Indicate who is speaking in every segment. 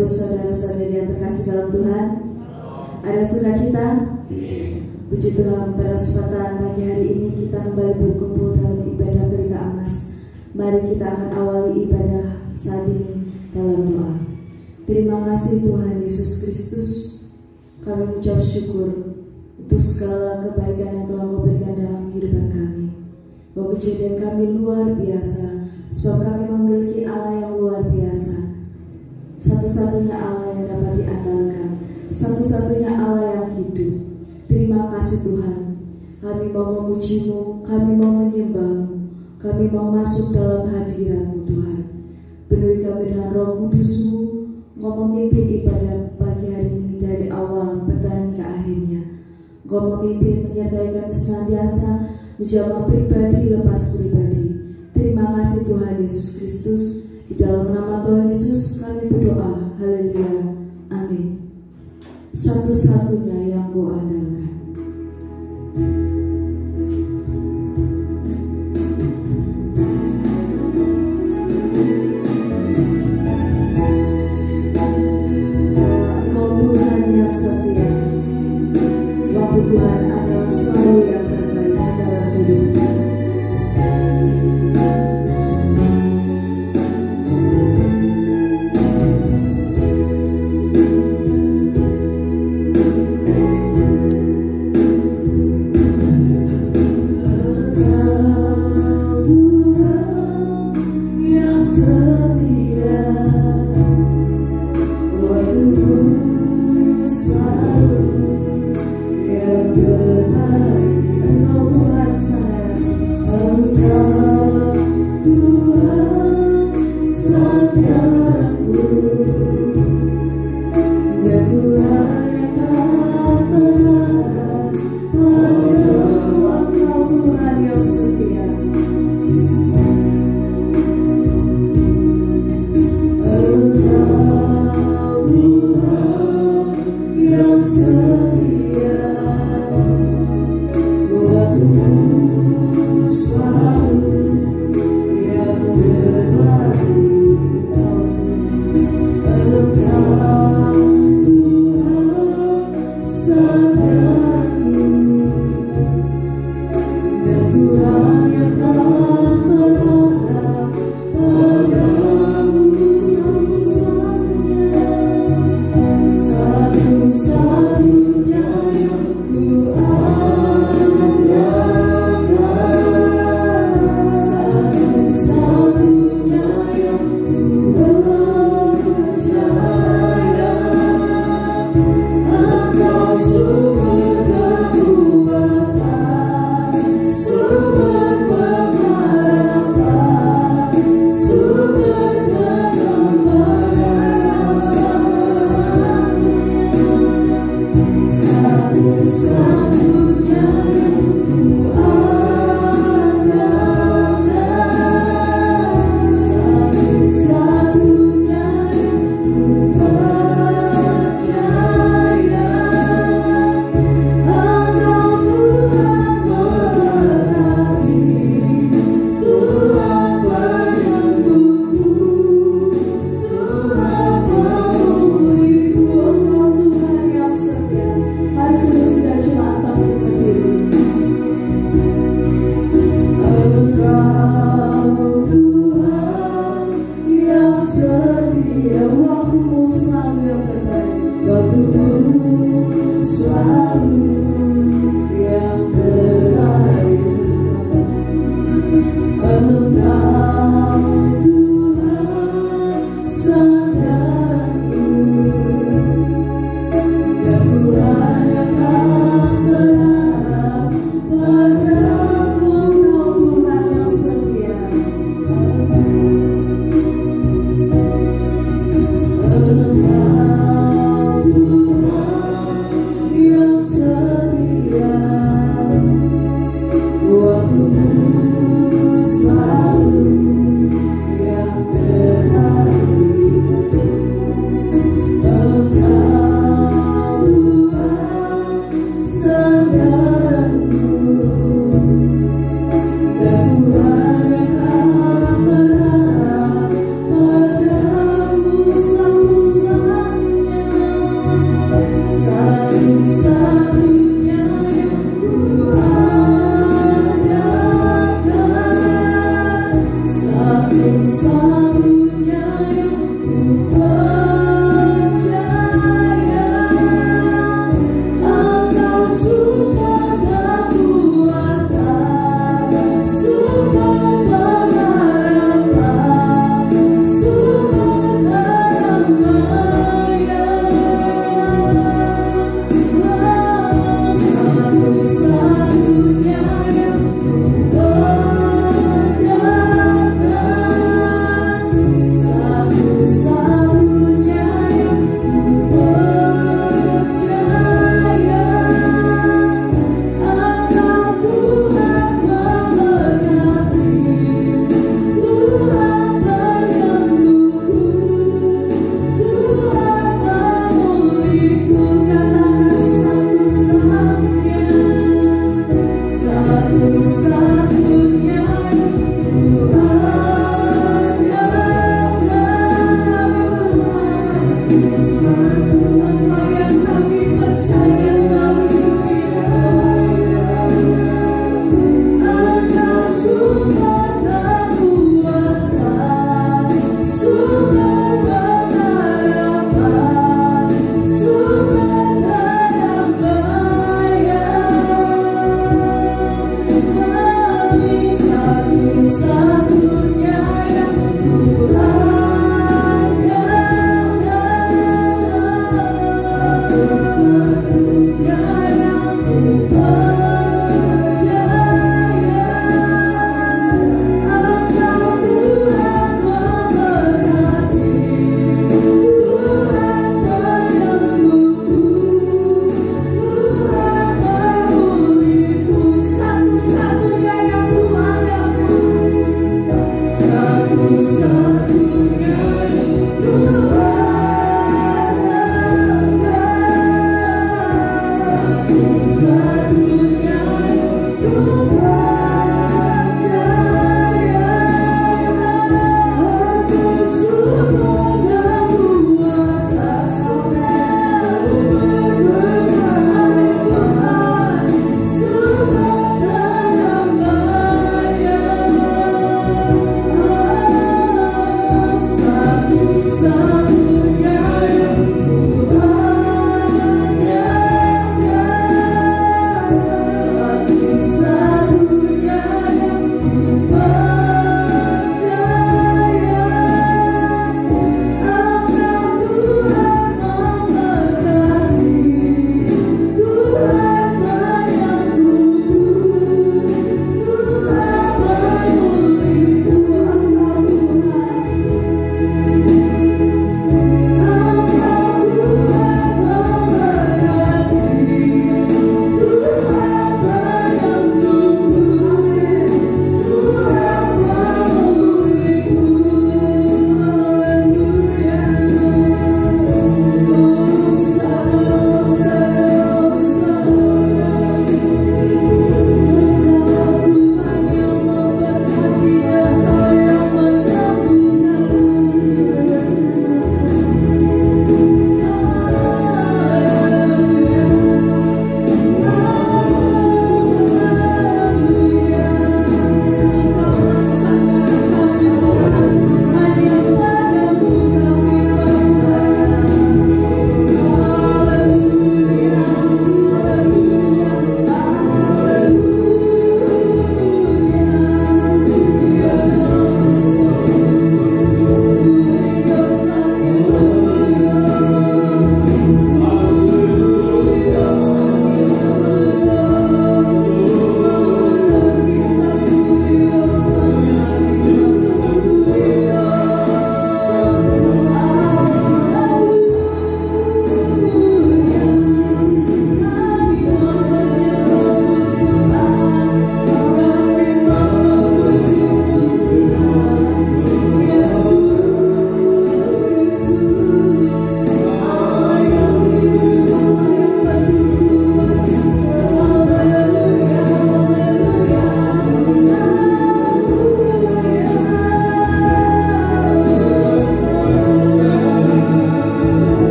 Speaker 1: Ibu saudara-saudari yang terkasih dalam Tuhan, ada sukacita? Puji Tuhan, pada kesempatan pagi hari ini kita kembali berkumpul dalam ibadah Pelita Emas. Mari kita akan awali ibadah saat ini dalam doa. Terima kasih Tuhan Yesus Kristus, kami mengucap syukur untuk segala kebaikan yang telah Kau berikan dalam kehidupan kami. Bahwa kejadian kami luar biasa, sebab kami memiliki Allah yang luar biasa, satu-satunya Allah yang dapat diandalkan, satu-satunya Allah yang hidup. Terima kasih Tuhan, kami mau memuji-Mu, kami mau menyembah-Mu, kami mau masuk dalam hadirat-Mu Tuhan. Penuhi kami dengan Roh Kudus-Mu, Engkau memimpin ibadah pagi hari ini dari awal pertengahan ke akhirnya. Engkau memimpin menyertai kami senantiasa, menjamah pribadi lepas pribadi. Terima kasih Tuhan Yesus Kristus. Di dalam nama Tuhan Yesus kami berdoa. Haleluya. Amin. Satu-satunya yang Kau andalkan. Engkau Tuhan yang setia. Waktu Tuhan adalah selalu yang terbaik dalam hidupnya.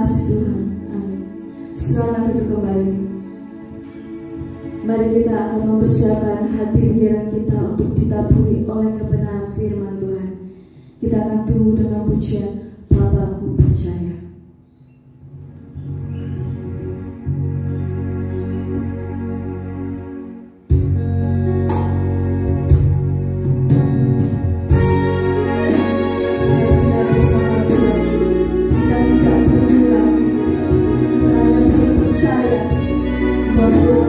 Speaker 1: kasih Tuhan. Amin. Silakan duduk kembali. Mari kita akan mempersiapkan hati pikiran kita untuk ditaburi oleh kebenaran firman Tuhan. Kita akan tunggu dengan pujian Bapakku percaya.
Speaker 2: Bye.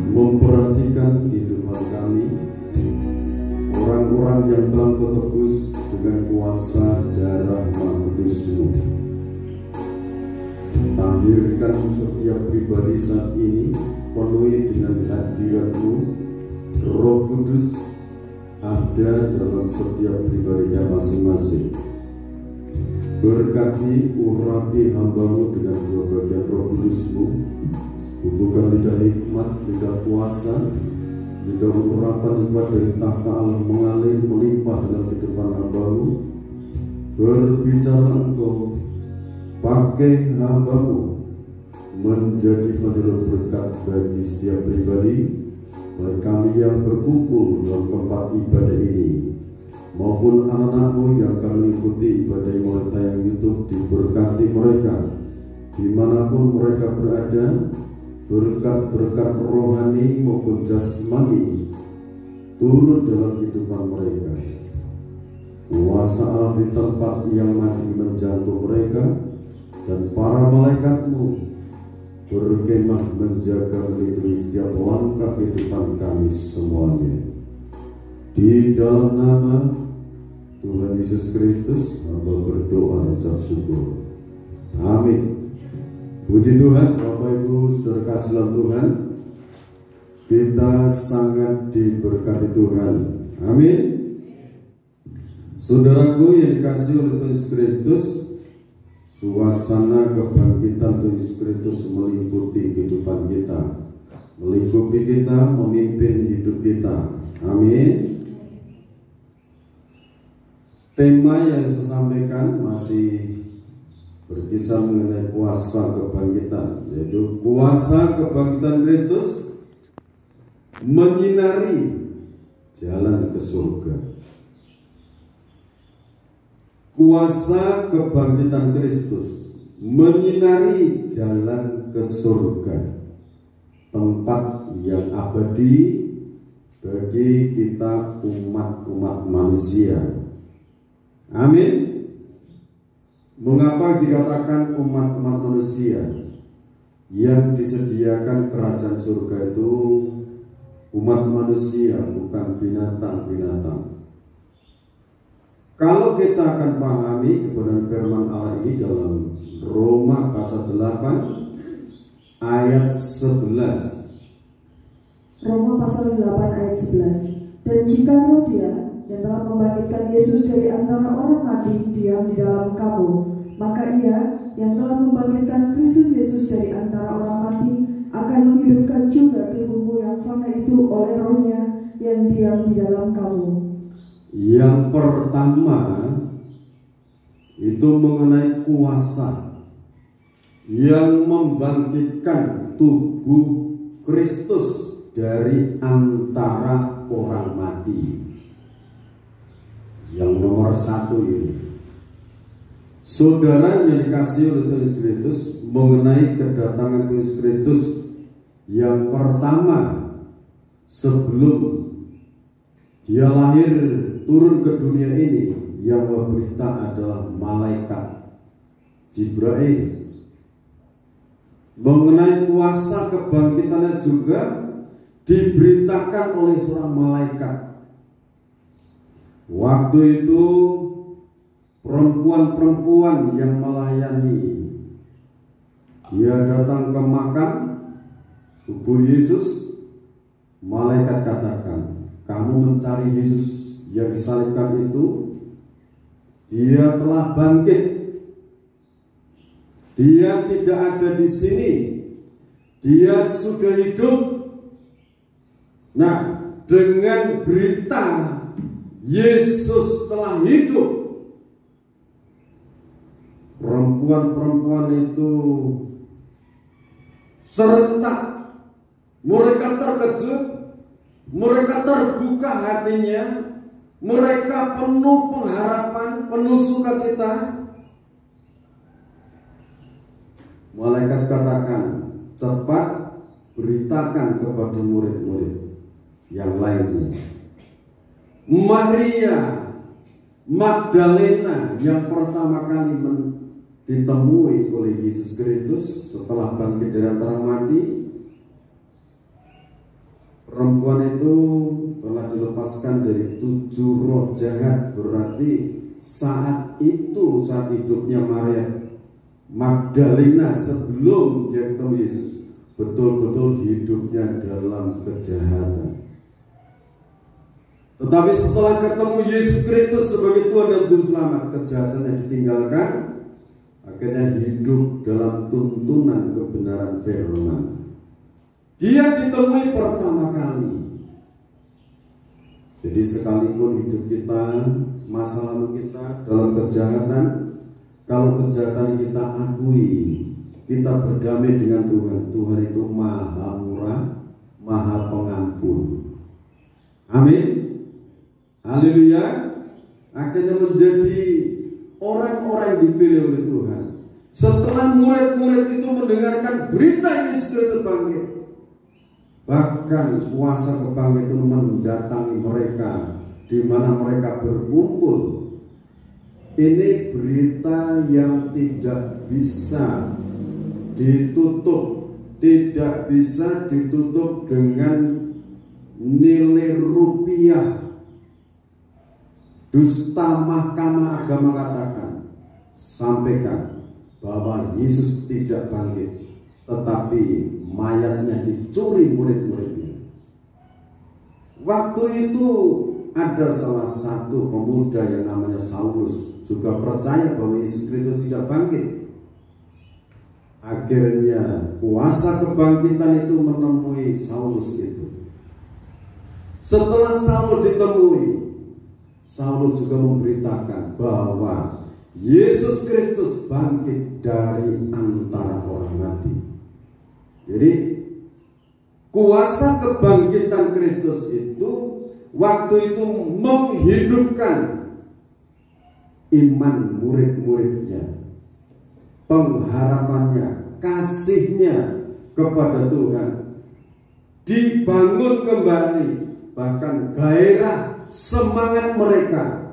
Speaker 2: memperhatikan kehidupan kami, orang-orang yang telah Kau tebus dengan kuasa darah Maha Kudus-Mu. Tahirkan setiap pribadi saat ini, penuhi dengan hadirat-Mu. Roh Kudus ada dalam setiap pribadinya masing-masing. Berkati urapi hamba-Mu dengan dua bagian Roh Kudus-Mu. Bubuhkan lidah hikmat, lidah kuasa, lidah urapan hikmat dari tahta Allah mengalir melimpah dalam kehidupan hamba-Mu. Berbicara Engkau, pakai hamba-Mu menjadi penjuru berkat bagi setiap pribadi, baik kami yang berkumpul dalam tempat ibadah ini maupun anak-anak-Mu yang akan mengikuti ibadah mulai tayang YouTube. Diberkati mereka dimanapun mereka berada, berkat-berkat rohani maupun jasmani turun dalam kehidupan mereka. Kuasa Allah di tempat yang mati menjangkau mereka, dan para malaikat-Mu berkemah menjaga melindungi setiap langkah kehidupan kami semuanya. Di dalam nama Tuhan Yesus Kristus hamba berdoa dan ucap syukur. Amin. Puji Tuhan, Bapak Ibu Saudara kasih dalam Tuhan, kita sangat diberkati Tuhan. Amin. Saudaraku yang dikasihi oleh Tuhan Yesus Kristus, suasana kebangkitan Tuhan Yesus Kristus meliputi kehidupan kita, melingkupi kita, memimpin hidup kita. Amin. Tema yang saya sampaikan masih berkisah mengenai kuasa kebangkitan, yaitu kuasa kebangkitan Kristus menyinari jalan ke surga. Kuasa kebangkitan Kristus menyinari jalan ke surga, tempat yang abadi bagi kita umat-umat manusia. Amin. Mengapa dikatakan umat-umat manusia? Yang disediakan kerajaan surga itu umat manusia, bukan binatang-binatang. Kalau kita akan pahami kebenaran firman Allah ini dalam Roma pasal 8 ayat 11.
Speaker 1: Roma pasal 8 ayat 11. Dan jika roh Dia yang telah membangkitkan Yesus dari antara orang mati diam di dalam kamu, maka Ia yang telah membangkitkan Kristus Yesus dari antara orang mati akan menghidupkan juga tubuhmu yang fana itu oleh rohnya yang diam di dalam kamu.
Speaker 2: Yang pertama itu mengenai kuasa yang membangkitkan tubuh Kristus dari antara orang mati. Yang nomor satu ini, saudara yang dikasihi oleh Tuhan Yesus Kristus, mengenai kedatangan Tuhan Yesus Kristus yang pertama sebelum Dia lahir turun ke dunia ini, yang berberita adalah malaikat Jibril. Mengenai kuasa kebangkitannya juga diberitakan oleh seorang malaikat. Waktu itu perempuan-perempuan yang melayani, dia datang ke makam kubur Yesus. Malaikat katakan, kamu mencari Yesus yang disalibkan itu, Dia telah bangkit. Dia tidak ada di sini. Dia sudah hidup. Nah, dengan berita Yesus telah hidup, perempuan-perempuan itu serentak, mereka terkejut, mereka terbuka hatinya, mereka penuh pengharapan, penuh sukacita. Malaikat katakan, cepat beritakan kepada murid-murid yang lainnya. Maria Magdalena yang pertama kali ditemui oleh Yesus Kristus setelah bangkit dari antara mati, dilepaskan dari 7 roh jahat. Berarti saat hidupnya Maria Magdalena sebelum dia ketemu Yesus, betul-betul hidupnya dalam kejahatan. Tetapi setelah ketemu Yesus Kristus sebagai Tuhan dan Juru Selamat, kejahatannya ditinggalkan, akhirnya hidup dalam tuntunan kebenaran firman. Dia ditemui pertama kali. Jadi sekalipun hidup kita, masa lalu kita dalam kejahatan, kalau kejahatan kita akui, kita berdamai dengan Tuhan. Tuhan itu Maha Murah, Maha Pengampun. Amin. Haleluya. Akhirnya menjadi orang-orang yang dipilih oleh Tuhan. Setelah murid-murid itu mendengarkan berita Yesus Kristus bangkit, bahkan kuasa kebangkitan itu mendatangi mereka di mana mereka berkumpul. Ini berita yang tidak bisa ditutup, tidak bisa ditutup dengan nilai rupiah. Dusta Mahkamah Agama katakan, sampaikan bahwa Yesus tidak bangkit, tetapi mayatnya dicuri murid-muridnya. Waktu itu ada salah satu pemuda yang namanya Saulus juga percaya bahwa Yesus Kristus tidak bangkit. Akhirnya kuasa kebangkitan itu menemui Saulus itu. Setelah Saulus ditemui, Saulus juga memberitakan bahwa Yesus Kristus bangkit dari antara orang mati. Jadi kuasa kebangkitan Kristus itu waktu itu menghidupkan iman murid-muridnya, pengharapannya, kasihnya kepada Tuhan dibangun kembali. Bahkan gairah semangat mereka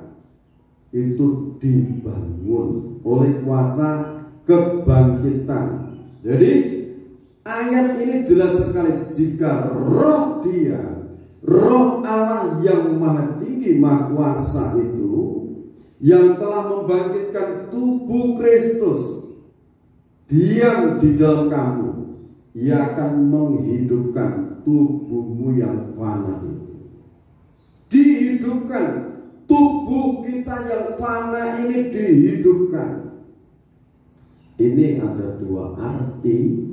Speaker 2: itu dibangun oleh kuasa kebangkitan. Jadi ayat ini jelas sekali, jika roh Dia, roh Allah yang maha tinggi, maha kuasa itu, yang telah membangkitkan tubuh Kristus diam di dalam kamu, Ia akan menghidupkan tubuhmu yang fana itu. Dihidupkan, tubuh kita yang fana ini dihidupkan. Ini ada 2 arti.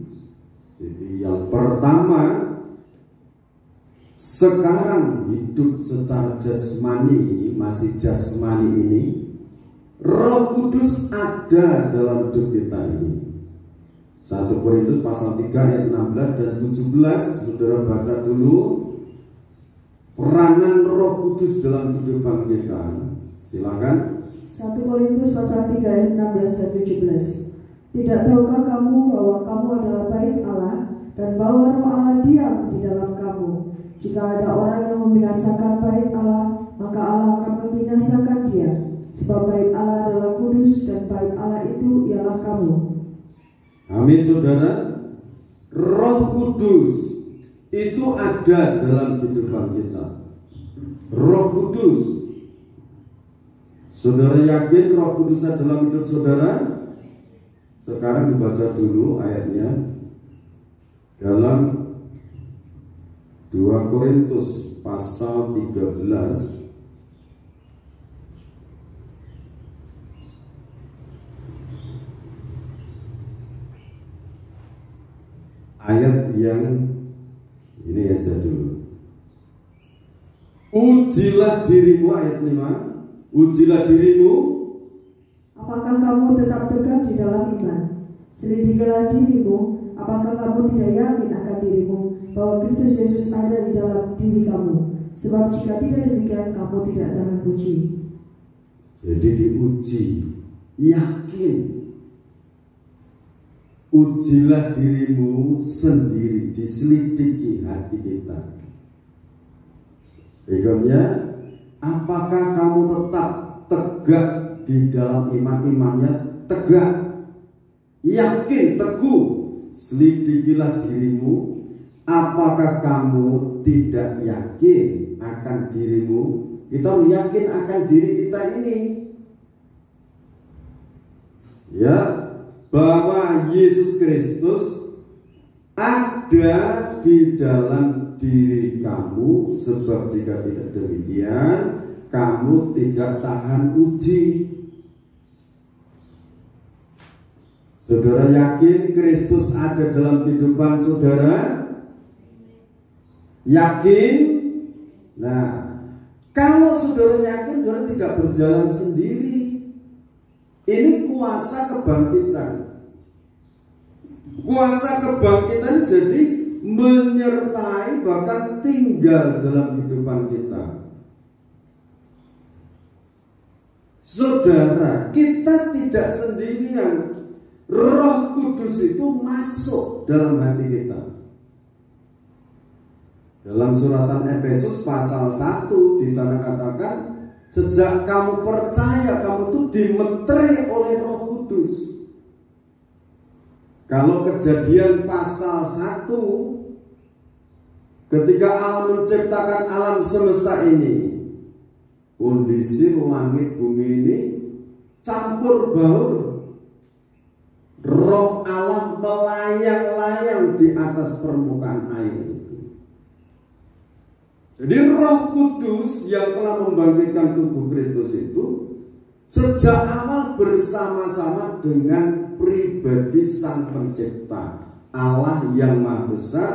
Speaker 2: Jadi yang pertama, sekarang hidup secara jasmani ini, masih jasmani ini, Roh Kudus ada dalam hidup kita ini. 1 Korintus pasal 3 ayat 16 dan 17, saudara baca dulu peranan Roh Kudus dalam kehidupan kita. Silakan.
Speaker 1: 1 Korintus pasal 3 ayat 16 dan 17. Tidak tahukah kamu bahwa kamu adalah bait Allah dan bahwa Roh Allah diam di dalam kamu? Jika ada orang yang membinasakan bait Allah, maka Allah akan membinasakan dia. Sebab bait Allah adalah kudus dan bait Allah itu ialah kamu.
Speaker 2: Amin, saudara. Roh Kudus itu ada dalam kehidupan kita. Roh Kudus. Saudara yakin Roh Kudus ada dalam hidup saudara? Sekarang dibaca dulu ayatnya dalam 2 Korintus pasal 13 ayat yang ini aja dulu. Ujilah dirimu, ayat 5. Ujilah dirimu,
Speaker 1: apakah kamu tetap tegar di dalam iman? Selidikilah dirimu, apakah kamu tidak yakin akan dirimu bahwa Kristus Yesus ada di dalam diri kamu? Sebab jika tidak demikian, kamu tidak tahan uji.
Speaker 2: Jadi diuji, yakin. Ujilah dirimu sendiri, diselidiki hati kita. Berikutnya, apakah kamu tetap tegak di dalam iman-imannya? Tegak, yakin, teguh. Selidikilah dirimu, apakah kamu tidak yakin akan dirimu? Kita yakin akan diri kita ini, ya, bahwa Yesus Kristus ada di dalam diri kamu, sebab jika tidak demikian kamu tidak tahan uji. Saudara yakin Kristus ada dalam kehidupan saudara? Yakin? Nah, kalau saudara yakin, saudara tidak berjalan sendiri. Ini kuasa kebangkitan. Kuasa kebangkitan jadi menyertai, bahkan tinggal dalam kehidupan kita. Saudara, kita tidak sendirian. Roh Kudus itu masuk dalam hati kita. Dalam suratan Efesus pasal 1 di sana katakan, sejak kamu percaya, kamu itu dimeteri oleh Roh Kudus. Kalau Kejadian pasal 1, ketika Allah menciptakan alam semesta ini, kondisi langit bumi ini campur baur. Roh Allah melayang-layang di atas permukaan air itu. Jadi Roh Kudus yang telah membangkitkan tubuh Kristus itu sejak awal bersama-sama dengan pribadi Sang Pencipta, Allah yang Maha Besar,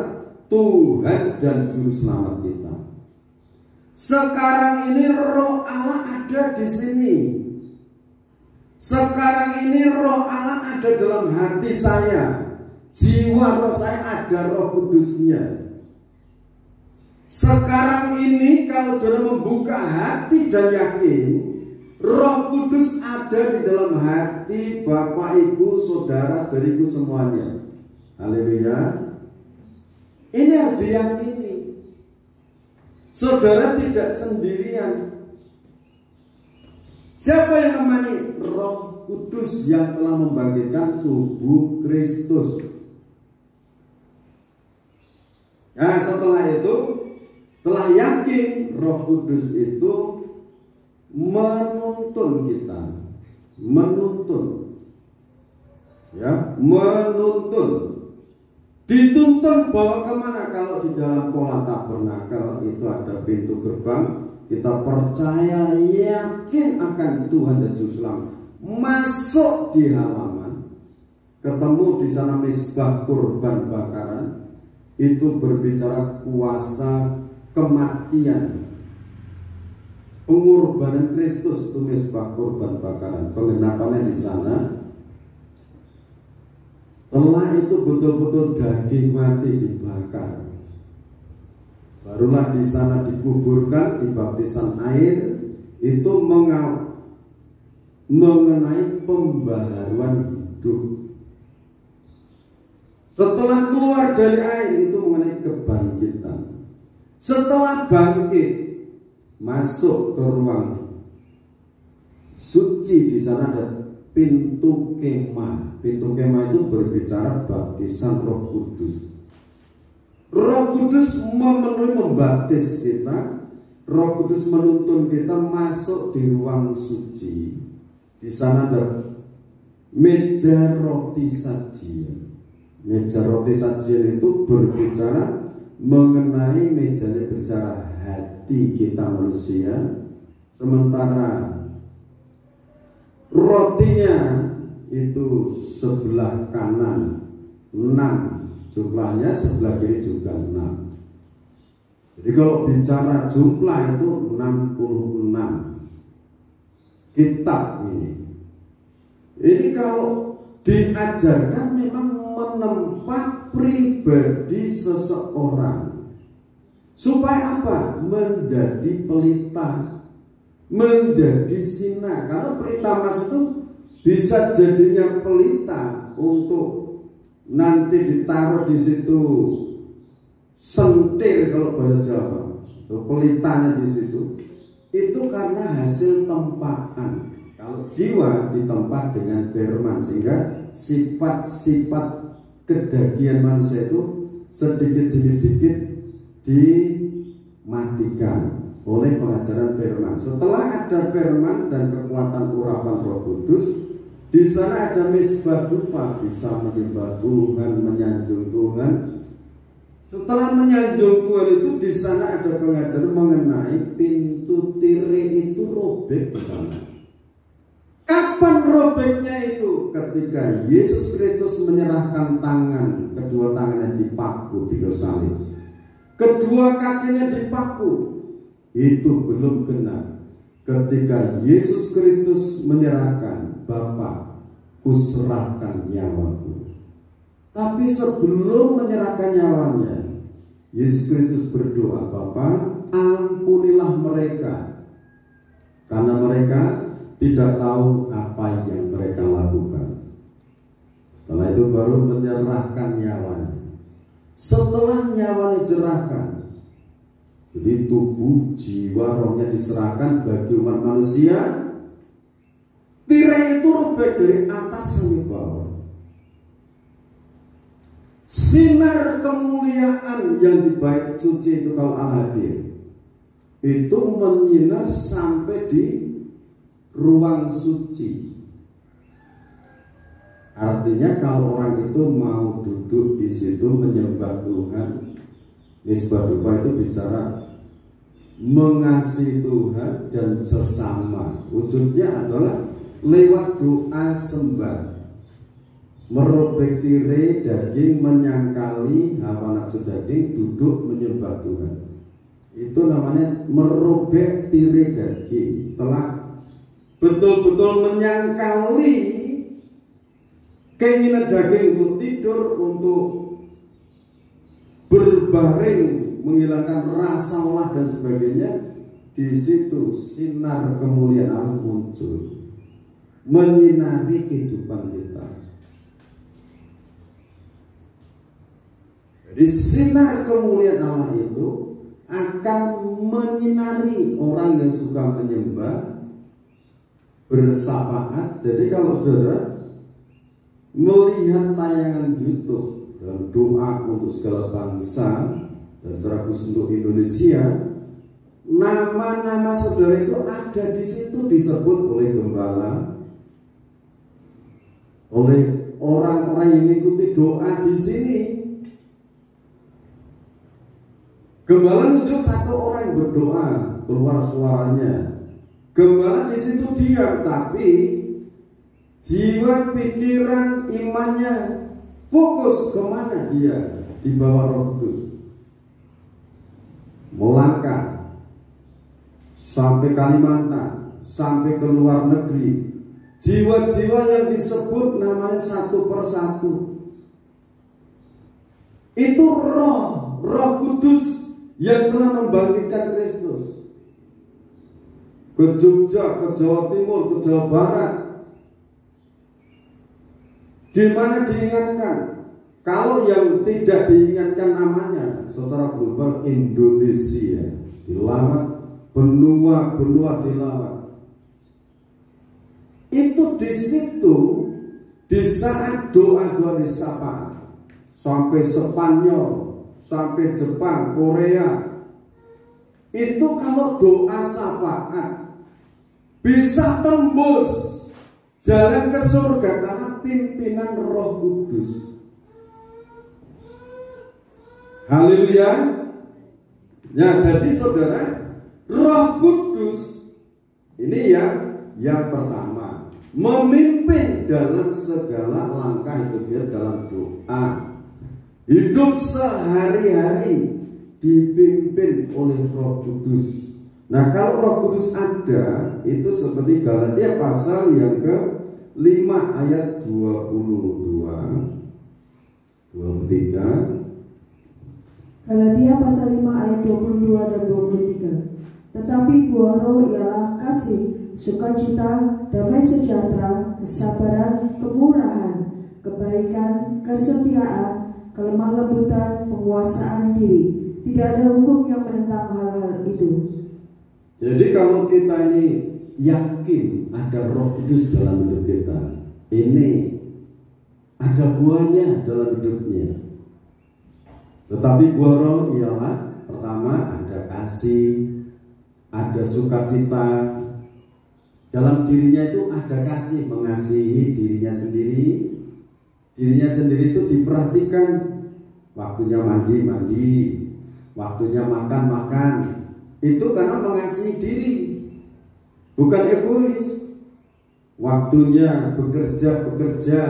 Speaker 2: Tuhan dan Juru Selamat kita. Sekarang ini Roh Allah ada di sini. Sekarang ini Roh Allah ada dalam hati saya. Jiwa roh saya ada Roh Kudusnya. Sekarang ini kalau saudara membuka hati dan yakin, Roh Kudus ada di dalam hati Bapak, Ibu, Saudara, dariku semuanya. Haleluya. Ini harus diyakini. Saudara tidak sendirian. Siapa yang menemani? Roh Kudus yang telah membangkitkan tubuh Kristus. Nah, setelah itu, telah yakin, Roh Kudus itu menuntun kita, menuntun, ya, menuntun, dituntun bawa kemana? Kalau di dalam pola tabernakel itu ada pintu gerbang. Kita percaya, yakin akan Tuhan dan Juru Selamat. Masuk di halaman, ketemu di sana mezbah kurban bakaran. Itu berbicara kuasa kematian. Pengorbanan Kristus itu mezbah kurban bakaran. Penggenapannya di sana. Setelah itu betul-betul daging mati dibakar. Barulah di sana dikuburkan, dibaptisan air. Itu mengenai pembaharuan hidup. Setelah keluar dari air itu mengenai kebangkitan. Setelah bangkit masuk ke ruang suci, di sana ada pintu kemah. Pintu kemah itu berbicara baptisan Roh Kudus. Roh Kudus memenuhi, membaptis kita. Roh Kudus menuntun kita masuk di ruang suci. Di sana ada meja roti sajian. Meja roti sajian itu berbicara mengenai mejanya, berbicara hati kita manusia. Sementara rotinya itu sebelah kanan 6 jumlahnya, sebelah kiri juga 6. Jadi kalau bicara jumlah itu 66 kitab ini. Ini kalau diajarkan memang menempa pribadi seseorang. Supaya apa? Menjadi pelita, menjadi sinar. Karena pelita emas itu bisa jadinya pelita untuk nanti ditaruh di situ sentir kalau bahasa Jawa. Pelitanya di situ. Itu karena hasil tempaan. Kalau jiwa ditempa dengan firman, sehingga sifat-sifat kedagian manusia itu sedikit demi sedikit dimatikan oleh pengajaran firman. Setelah ada firman dan kekuatan urapan Roh Kudus, di sana ada misbah dupa, bisa menyembah Tuhan, menyanjung Tuhan. Setelah menyanjung Tuhan itu, di sana ada pengajaran mengenai pintu tirai itu robek di sana. Kapan robeknya itu? Ketika Yesus Kristus menyerahkan tangan, kedua tangannya dipaku di kayu salib, kedua kakinya dipaku. Itu belum genap ketika Yesus Kristus menyerahkan, Bapa, kuserahkan nyawaku. Tapi sebelum menyerahkan nyawanya, Yesus Kristus berdoa, Bapa, ampunilah mereka, karena mereka tidak tahu apa yang mereka lakukan. Setelah itu baru menyerahkan nyawanya. Setelah nyawanya diserahkan, jadi tubuh, jiwa, rohnya diserahkan bagi umat manusia, tirai itu robek dari atas sampai bawah. Sinar kemuliaan yang di bait suci itu kalau Allah hadir, itu menyinar sampai di ruang suci. Artinya kalau orang itu mau duduk di situ menyembah Tuhan, misbah dupa itu bicara mengasihi Tuhan dan sesama. Wujudnya adalah lewat doa sembah, merobek tirai daging, menyangkali hawa nafsu daging, duduk menyembah Tuhan. Itu namanya merobek tirai daging. Setelah betul-betul menyangkali keinginan daging untuk tidur, untuk berbaring, menghilangkan rasa lelah dan sebagainya, di situ sinar kemuliaan Allah muncul, menyinari kehidupan kita. Jadi sinar kemuliaan Allah itu akan menyinari orang yang suka menyembah, bersafaat. Jadi kalau saudara melihat tayangan YouTube dalam doa untuk segala bangsa dan secara khusus untuk Indonesia, nama-nama saudara itu ada di situ, disebut oleh gembala, oleh orang-orang yang mengikuti doa di sini. Gembala nunjuk satu orang yang berdoa, keluar suaranya. Gembala di situ diam, tapi jiwa, pikiran, imannya fokus kemana dia di bawah Roh Kudus. Melangkah sampai Kalimantan, sampai ke luar negeri. Jiwa-jiwa yang disebut namanya satu persatu. Itu Roh Kudus yang telah membangkitkan Kristus. Ke Jogja, ke Jawa Timur, ke Jawa Barat, di mana diingatkan. Kalau yang tidak diingatkan namanya secara global, Indonesia dilawat, benua dilawat. Itu di situ, di saat doa-doa disapa, sampai Spanyol, sampai Jepang, Korea, itu kalau doa syafaat bisa tembus jalan ke surga karena pimpinan Roh Kudus. Haleluya. Ya, jadi saudara, Roh Kudus ini yang pertama, memimpin dalam segala langkah hidup dia dalam doa. Hidup sehari-hari dipimpin oleh Roh Kudus. Nah, kalau Roh Kudus ada, itu seperti Galatia pasal yang ke-5 ayat 22, 23.
Speaker 1: Galatia pasal 5 ayat 22 dan 23. Tetapi buah roh ialah kasih, sukacita, damai sejahtera, kesabaran, kemurahan, kebaikan, kesetiaan, kelemah lembutan, penguasaan diri. Tidak ada hukum yang menentang hal-hal itu.
Speaker 2: Jadi kalau kita ini yakin ada Roh Kudus dalam hidup kita, ini ada buahnya dalam hidupnya. Tetapi buah roh ialah pertama ada kasih, ada sukacita. Dalam dirinya itu ada kasih, mengasihi dirinya sendiri. Dirinya sendiri itu diperhatikan, waktunya mandi, waktunya makan. Itu karena mengasihi diri, bukan egois. Waktunya bekerja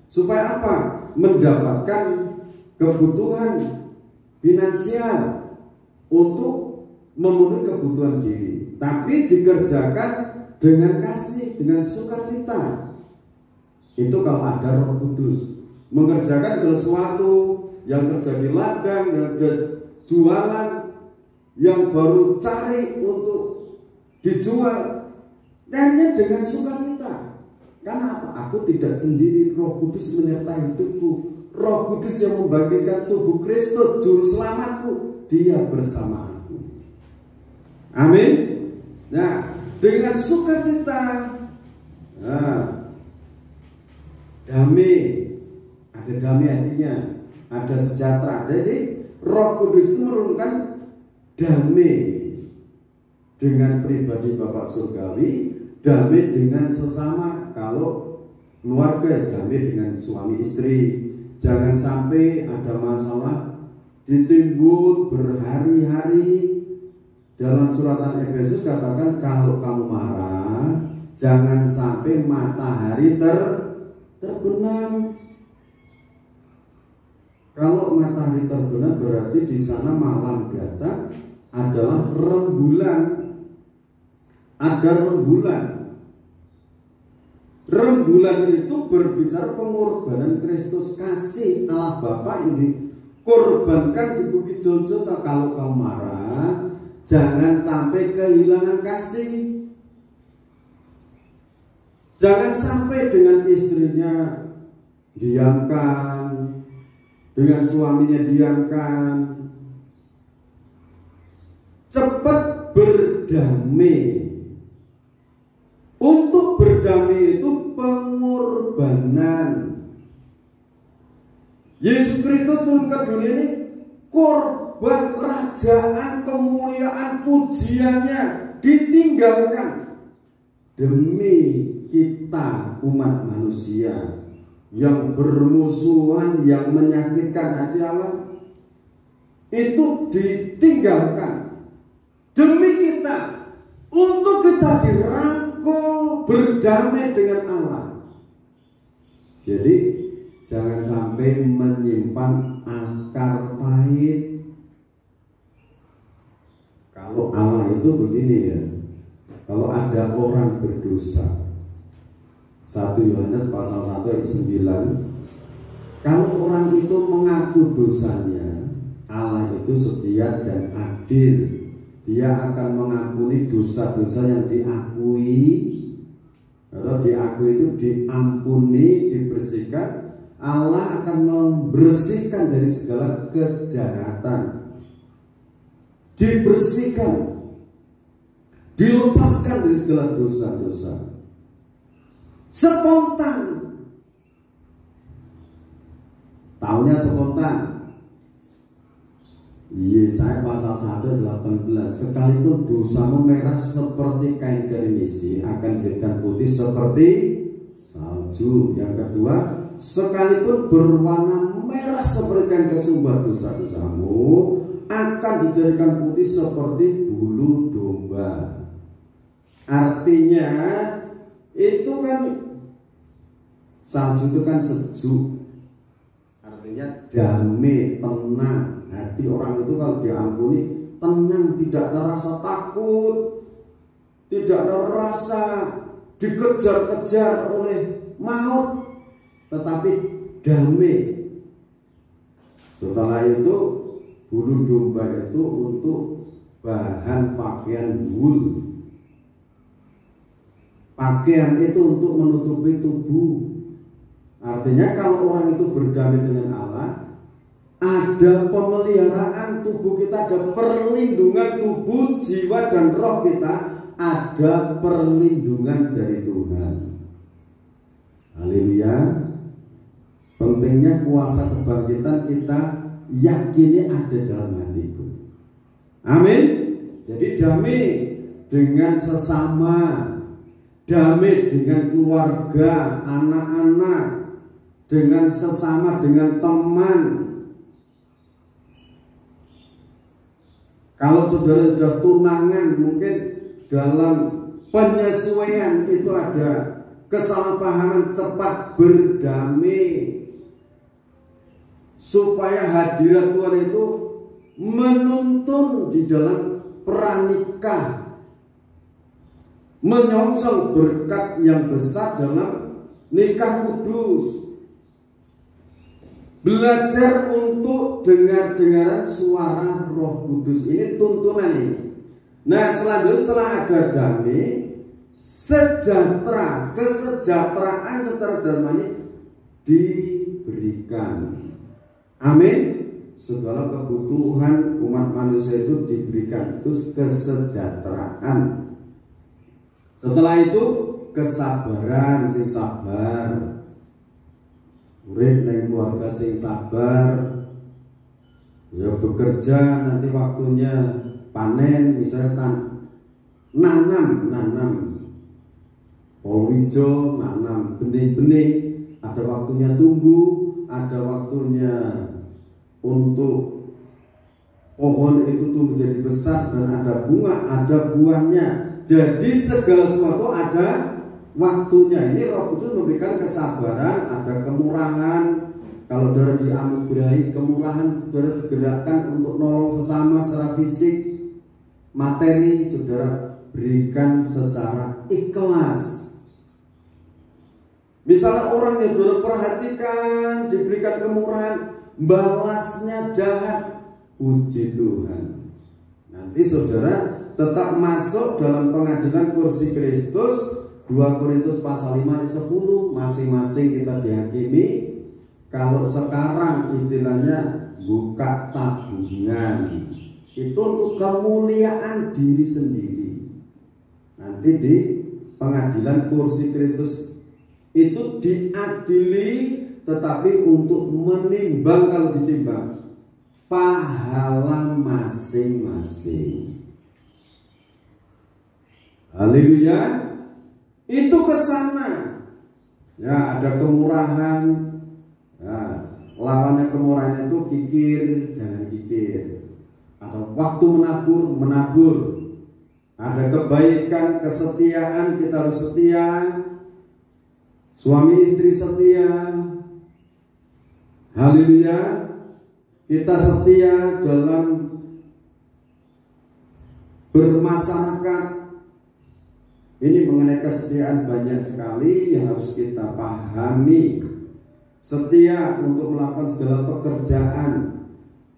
Speaker 2: supaya apa? Mendapatkan kebutuhan finansial untuk memenuhi kebutuhan diri, tapi dikerjakan dengan kasih, dengan sukacita. Itu kalau ada Roh Kudus. Mengerjakan sesuatu, yang kerja di ladang, yang jualan, yang baru cari untuk dijual, carinya dengan sukacita. Karena apa? Aku tidak sendiri, Roh Kudus menyertai hidupku. Roh Kudus yang membangkitkan tubuh Kristus, juru selamatku, Dia bersama aku. Amin. Nah, dengan sukacita, damai, ada damai artinya, ada sejahtera. Jadi Roh Kudus itu menurunkan damai dengan pribadi Bapak Surgawi, damai dengan sesama. Kalau keluarga, damai dengan suami istri. Jangan sampai ada masalah ditimbun berhari-hari. Dalam suratan Efesus katakan, kalau kamu marah, jangan sampai matahari terbenam. Kalau matahari terbenam berarti di sana malam datang adalah rembulan. Ada rembulan. Rembulan itu berbicara pengorbanan Kristus, kasih Allah Bapa ini korbankan di bukit Jojo. Kalau kamu marah, jangan sampai kehilangan kasih. Jangan sampai dengan istrinya diamkan, dengan suaminya diamkan. Cepat berdamai. Untuk berdamai itu pengorbanan. Yesus Kristus turun ke dunia ini korban kerajaan, kemuliaan, pujiannya ditinggalkan demi kita umat manusia yang bermusuhan, yang menyakitkan hati Allah. Itu ditinggalkan demi kita, untuk kita dirangkul berdamai dengan Allah. Jadi jangan sampai menyimpan akar pahit. Kalau Allah itu begini ya, kalau ada orang berdosa, 1 Yohanes pasal 1 ayat 9, kalau orang itu mengaku dosanya, Allah itu setia dan adil. Dia akan mengampuni dosa-dosa yang diakui. Atau diakui itu diampuni, dibersihkan. Allah akan membersihkan dari segala kejahatan. Dibersihkan, dilepaskan dari segala dosa-dosa. Spontan. Taunya spontan. Yesaya pasal 1:18, sekalipun dosamu merah seperti kain gerimis, akan dijadikan putih seperti salju. Yang kedua, sekalipun berwarna merah seperti kain kesumbar, dosa-dosamu akan dijadikan putih seperti bulu domba. Artinya itu kan salju itu kan sejuk, artinya damai, tenang. Hati orang itu kalau diampuni tenang, tidak ada rasa takut, tidak ada rasa dikejar-kejar oleh maut, tetapi damai. Setelah itu bulu domba itu untuk bahan pakaian wul. Pakaian itu untuk menutupi tubuh. Artinya kalau orang itu berdamai dengan Allah, ada pemeliharaan tubuh kita, ada perlindungan tubuh, jiwa dan roh kita, ada perlindungan dari Tuhan. Haleluya. Pentingnya kuasa kebangkitan kita yakini ada dalam hatiku. Amin. Jadi damai dengan sesama, damai dengan keluarga, anak-anak, dengan sesama, dengan teman. Kalau saudara sudah tunangan, mungkin dalam penyesuaian itu ada kesalahpahaman, cepat berdamai supaya hadirat Tuhan itu menuntun di dalam pranikah, menyongsong berkat yang besar dalam nikah kudus. Belajar untuk dengar-dengaran suara Roh Kudus, ini tuntunan ini. Nah, selanjutnya setelah ada damai, sejahtera, kesejahteraan secara jasmani diberikan. Amin. Segala kebutuhan umat manusia itu diberikan, itu kesejahteraan. Setelah itu kesabaran, sing sabar. Urip nang keluarga sing sabar. Ya bekerja nanti waktunya panen, misalnya nanam palawija, nanam benih-benih, ada waktunya tumbuh, ada waktunya untuk pohon itu tumbuh menjadi besar dan ada bunga, ada buahnya. Jadi segala sesuatu ada waktunya. Ini Roh Kudus memberikan kesabaran, ada kemurahan. Kalau saudara dianugerahi kemurahan, saudara digerakkan untuk nolong sesama secara fisik, materi, saudara berikan secara ikhlas. Misalnya orang yang saudara perhatikan, diberikan kemurahan, balasnya jahat, puji Tuhan. Nanti saudara tetap masuk dalam pengadilan kursi Kristus. 2 Korintus pasal 5 ayat 10, masing-masing kita dihakimi. Kalau sekarang istilahnya buka tabungan, itu untuk kemuliaan diri sendiri. Nanti di pengadilan kursi Kristus itu diadili, tetapi untuk menimbang, kalau ditimbang pahala masing-masing. Haleluya. Itu kesana. Ya, ada kemurahan. Ya, lawannya kemurahan itu kikir, jangan kikir. Ada waktu menabur. Ada kebaikan, kesetiaan, kita harus setia. Suami istri setia. Haleluya. Kita setia dalam bermasyarakat. Ini mengenai kesetiaan banyak sekali yang harus kita pahami. Setia untuk melakukan segala pekerjaan.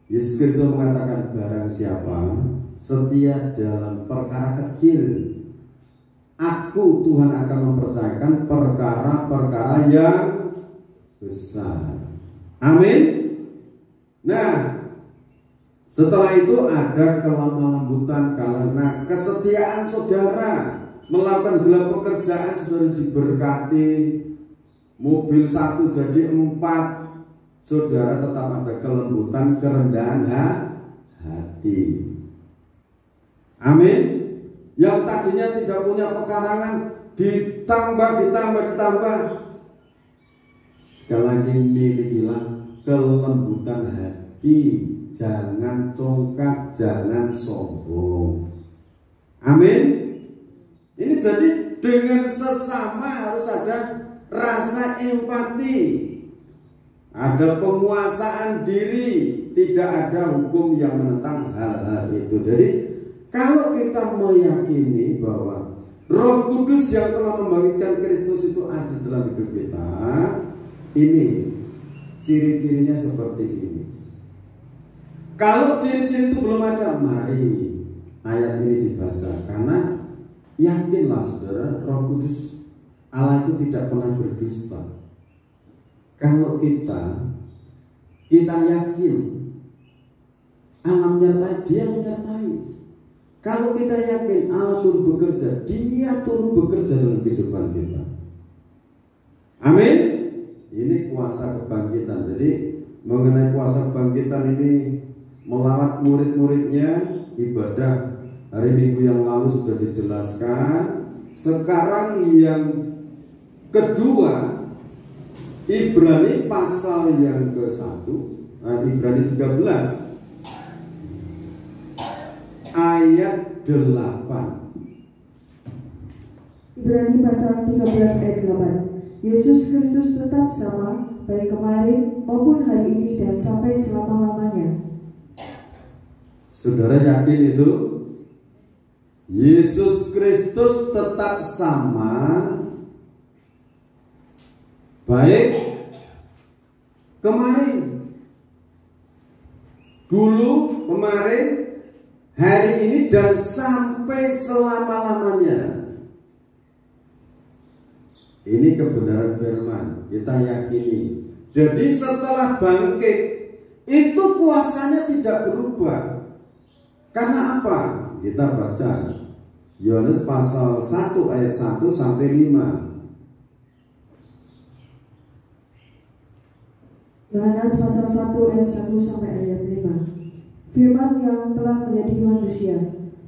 Speaker 2: Yesus Kristus mengatakan, barang siapa setia dalam perkara kecil, aku Tuhan akan mempercayakan perkara-perkara yang besar. Amin. Nah, setelah itu ada kelemah-lembutan karena kesetiaan saudara. Melakukan segala pekerjaan saudara diberkati. Mobil 1 jadi 4. Saudara tetap ada kelembutan, kerendahan hati. Amin. Yang tadinya tidak punya pekarangan ditambah. Sekali lagi milikilah kelembutan hati. Jangan congkak, jangan sombong. Amin. Ini jadi dengan sesama harus ada rasa empati, ada penguasaan diri, tidak ada hukum yang menentang hal-hal itu. Jadi kalau kita meyakini bahwa Roh Kudus yang telah membangkitkan Kristus itu ada dalam hidup kita, ini ciri-cirinya seperti ini. Kalau ciri-ciri itu belum ada, mari ayat ini dibaca, karena yakinlah saudara, Roh Kudus Allah itu tidak pernah berdusta. Kalau kita yakin Allah menyertai, dia menyertai. Kalau kita yakin Allah turut bekerja, dia turut bekerja dalam kehidupan kita. Amin. Ini kuasa kebangkitan. Jadi mengenai kuasa kebangkitan ini melawat murid-muridnya. Ibadah hari Minggu yang lalu sudah dijelaskan. Sekarang yang kedua, Ibrani pasal yang ke-1, Ibrani 13 ayat 8.
Speaker 3: Ibrani pasal 13 ayat 8. Yesus Kristus tetap sama, baik kemarin maupun hari ini dan sampai selama-lamanya.
Speaker 2: Saudara yakin itu? Yesus Kristus tetap sama, baik kemarin, dulu, kemarin, hari ini, dan sampai selama-lamanya. Ini kebenaran firman, kita yakini. Jadi setelah bangkit, itu kuasanya tidak berubah. Karena apa? Kita baca Yohanes pasal 1 ayat 1 sampai 5.
Speaker 3: Yohanes pasal 1 ayat 1 sampai ayat 5. Firman yang telah menjadi manusia.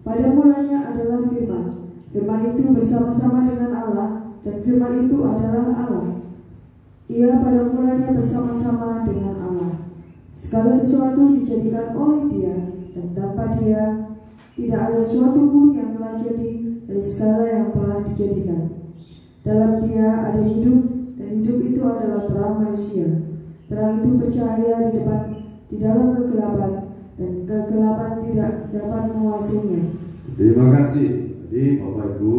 Speaker 3: Pada mulanya adalah firman. Firman itu bersama-sama dengan Allah, dan firman itu adalah Allah. Ia pada mulanya bersama-sama dengan Allah. Segala sesuatu dijadikan oleh Dia, dan tanpa Dia tidak ada sesuatu pun yang telah jadi dari segala yang telah dijadikan. Dalam Dia ada hidup, dan hidup itu adalah terang manusia. Terang itu bercahaya di dalam kegelapan, dan kegelapan tidak dapat menguasainya.
Speaker 2: Terima kasih. Jadi Bapak Ibu,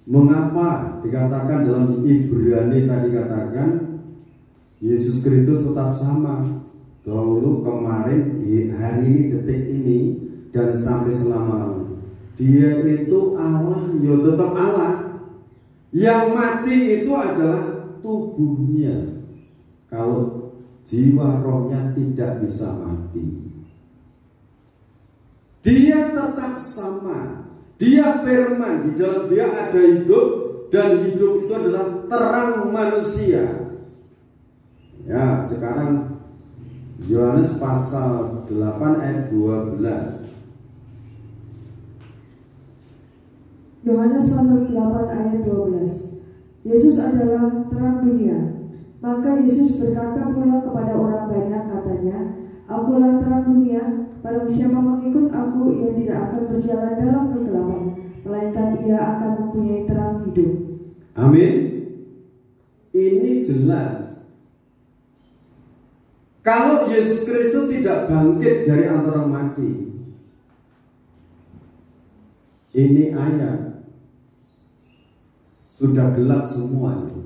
Speaker 2: mengapa dikatakan dalam Ibrani tadi katakan Yesus Kristus tetap sama, dahulu, kemarin, hari ini, detik ini, dan sampai selama-lamanya. Dia itu Allah, ya tetap Allah. Yang mati itu adalah tubuhnya. Kalau jiwa rohnya tidak bisa mati, Dia tetap sama. Dia firman, di dalam Dia ada hidup, dan hidup itu adalah terang manusia. Ya, sekarang Yohanes pasal 8 ayat 12.
Speaker 3: Yohanes pasal 8 ayat 12. Yesus adalah terang dunia. Maka Yesus berkata pula kepada orang banyak, katanya, Akulah terang dunia, barang siapa mengikut aku, ia tidak akan berjalan dalam kegelapan, melainkan ia akan mempunyai terang hidup.
Speaker 2: Amin. Ini jelas. Kalau Yesus Kristus tidak bangkit dari antara mati, ini ayat sudah gelap semuanya.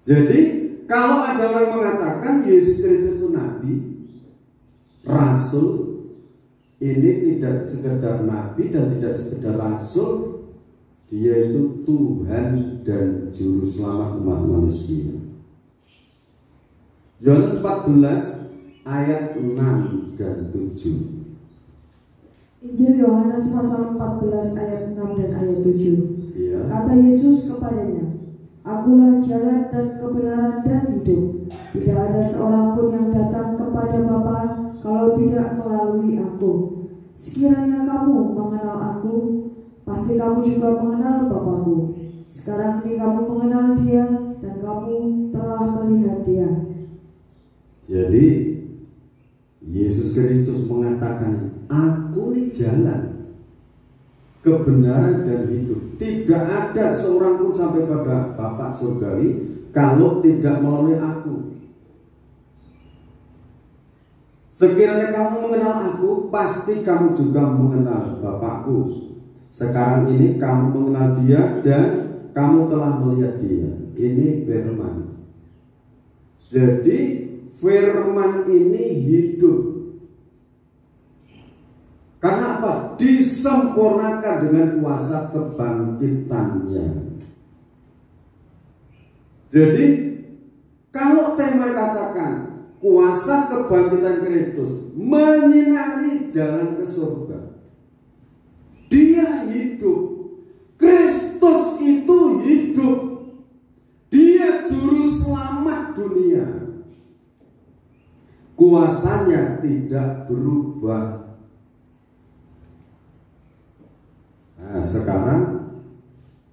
Speaker 2: Jadi kalau ada orang mengatakan Yesus Kristus itu nabi, rasul, ini tidak sekedar nabi dan tidak sekedar rasul, Dia itu Tuhan dan Juru Selamat umat manusia. Yohanes 14 ayat 6 dan 7.
Speaker 3: Injil Yohanes pasal 14 ayat 6 dan ayat 7.
Speaker 2: Ya.
Speaker 3: Kata Yesus kepadanya, Akulah jalan dan kebenaran dan hidup. Tidak ada seorang pun yang datang kepada Bapa kalau tidak melalui aku. Sekiranya kamu mengenal aku, pasti kamu juga mengenal Bapa-Ku. Sekarang ini kamu mengenal Dia dan kamu telah melihat Dia.
Speaker 2: Jadi Yesus Kristus mengatakan, Aku ini jalan, kebenaran dan hidup. Tidak ada seorang pun sampai pada Bapa surgawi kalau tidak melalui aku. Sekiranya kamu mengenal aku, pasti kamu juga mengenal Bapakku. Sekarang ini kamu mengenal Dia dan kamu telah melihat Dia. Ini firman. Jadi firman ini hidup. Karena apa? Disempurnakan dengan kuasa kebangkitannya. Jadi kalau tema katakan kuasa kebangkitan Kristus menyinari jalan ke surga, Dia hidup. Kristus itu hidup. Dia juru selamat dunia. kuasanya tidak berubah. Nah, sekarang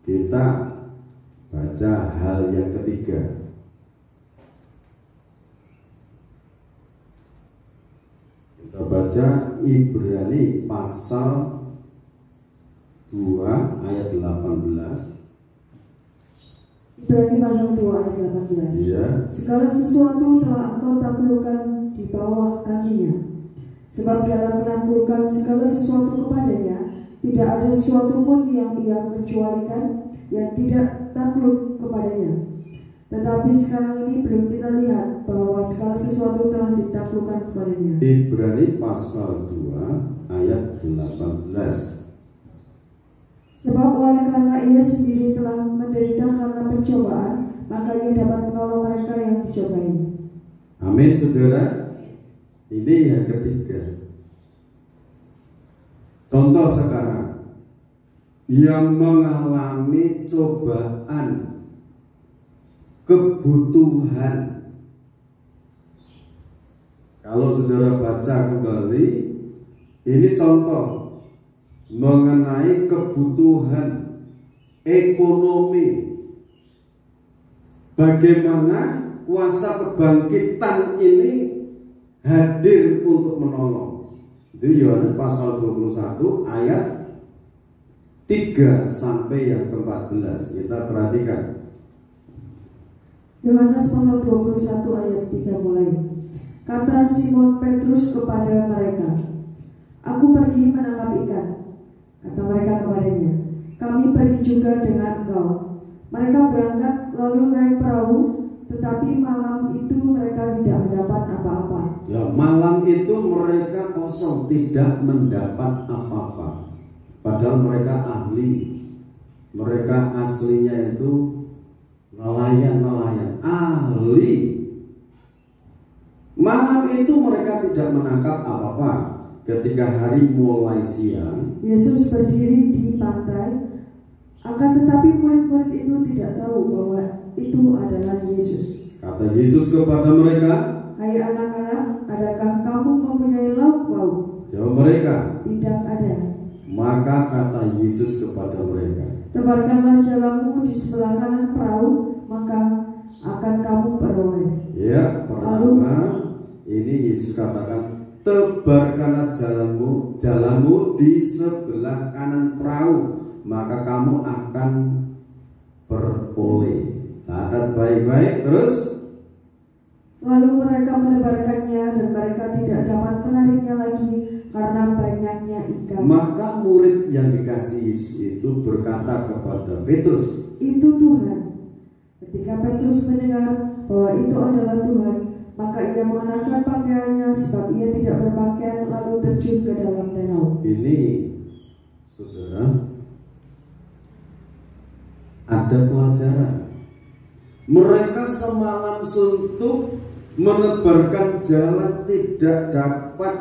Speaker 2: kita baca hal yang ketiga. Kita baca Ibrani pasal 2 ayat 18.
Speaker 3: Ibrani pasal 2 ayat 18.
Speaker 2: Iya.
Speaker 3: Segala sesuatu telah engkau taklukkan di bawah kakinya. Sebab dalam menaklukkan segala sesuatu kepadanya, tidak ada sesuatu pun yang ia kecualikan yang tidak takluk kepadanya. Tetapi sekarang ini belum kita lihat bahwa segala sesuatu telah ditaklukkan kepadanya.
Speaker 2: Ibrani pasal 2 ayat 18.
Speaker 3: Sebab oleh karena ia sendiri telah menderita karena pencobaan, maka ia dapat menolong mereka yang dicobai.
Speaker 2: Amin, saudara. Ini yang ketiga. Contoh sekarang, yang mengalami cobaan, kebutuhan. Kalau saudara baca kembali, ini contoh mengenai kebutuhan ekonomi. Bagaimana kuasa kebangkitan ini hadir untuk menolong. Itu Yohanes pasal 21 ayat 3 sampai yang ke-14. Kita perhatikan.
Speaker 3: Yohanes pasal 21 ayat 3 mulai. Kata Simon Petrus kepada mereka, "Aku pergi menangkap ikan." Kata mereka kepadanya, "Kami pergi juga dengan engkau." Mereka berangkat lalu naik perahu, tetapi malam itu mereka tidak mendapat apa-apa.
Speaker 2: Ya, malam itu mereka kosong, tidak mendapat apa-apa. Padahal mereka ahli. Mereka aslinya itu nelayan ahli. Malam itu mereka tidak menangkap apa-apa. Ketika hari mulai siang,
Speaker 3: Yesus berdiri di pantai, akan tetapi murid-murid itu tidak tahu bahwa itu adalah Yesus.
Speaker 2: kata Yesus kepada mereka,
Speaker 3: "Hai anak-anak, adakah kamu mempunyai lauk pauk?"
Speaker 2: jawab mereka,
Speaker 3: "Tidak ada."
Speaker 2: maka kata Yesus kepada mereka,
Speaker 3: "Tebarkanlah jalamu di sebelah kanan perahu, maka akan kamu peroleh."
Speaker 2: ya, pertama ini Yesus katakan, tebarkanlah jalanmu di sebelah kanan perahu, maka kamu akan beroleh. Catat baik-baik. Terus,
Speaker 3: Lalu mereka menebarkannya dan mereka tidak dapat menariknya lagi karena banyaknya ikan.
Speaker 2: maka murid yang dikasih Yesus itu berkata kepada Petrus,
Speaker 3: "Itu Tuhan." Ketika Petrus mendengar bahwa itu adalah Tuhan, maka ia mengenakan pakaiannya sebab ia tidak berpakaian, lalu terjun ke dalam danau.
Speaker 2: ini saudara, ada pelajaran. Mereka semalam suntuk menebarkan jalan, tidak dapat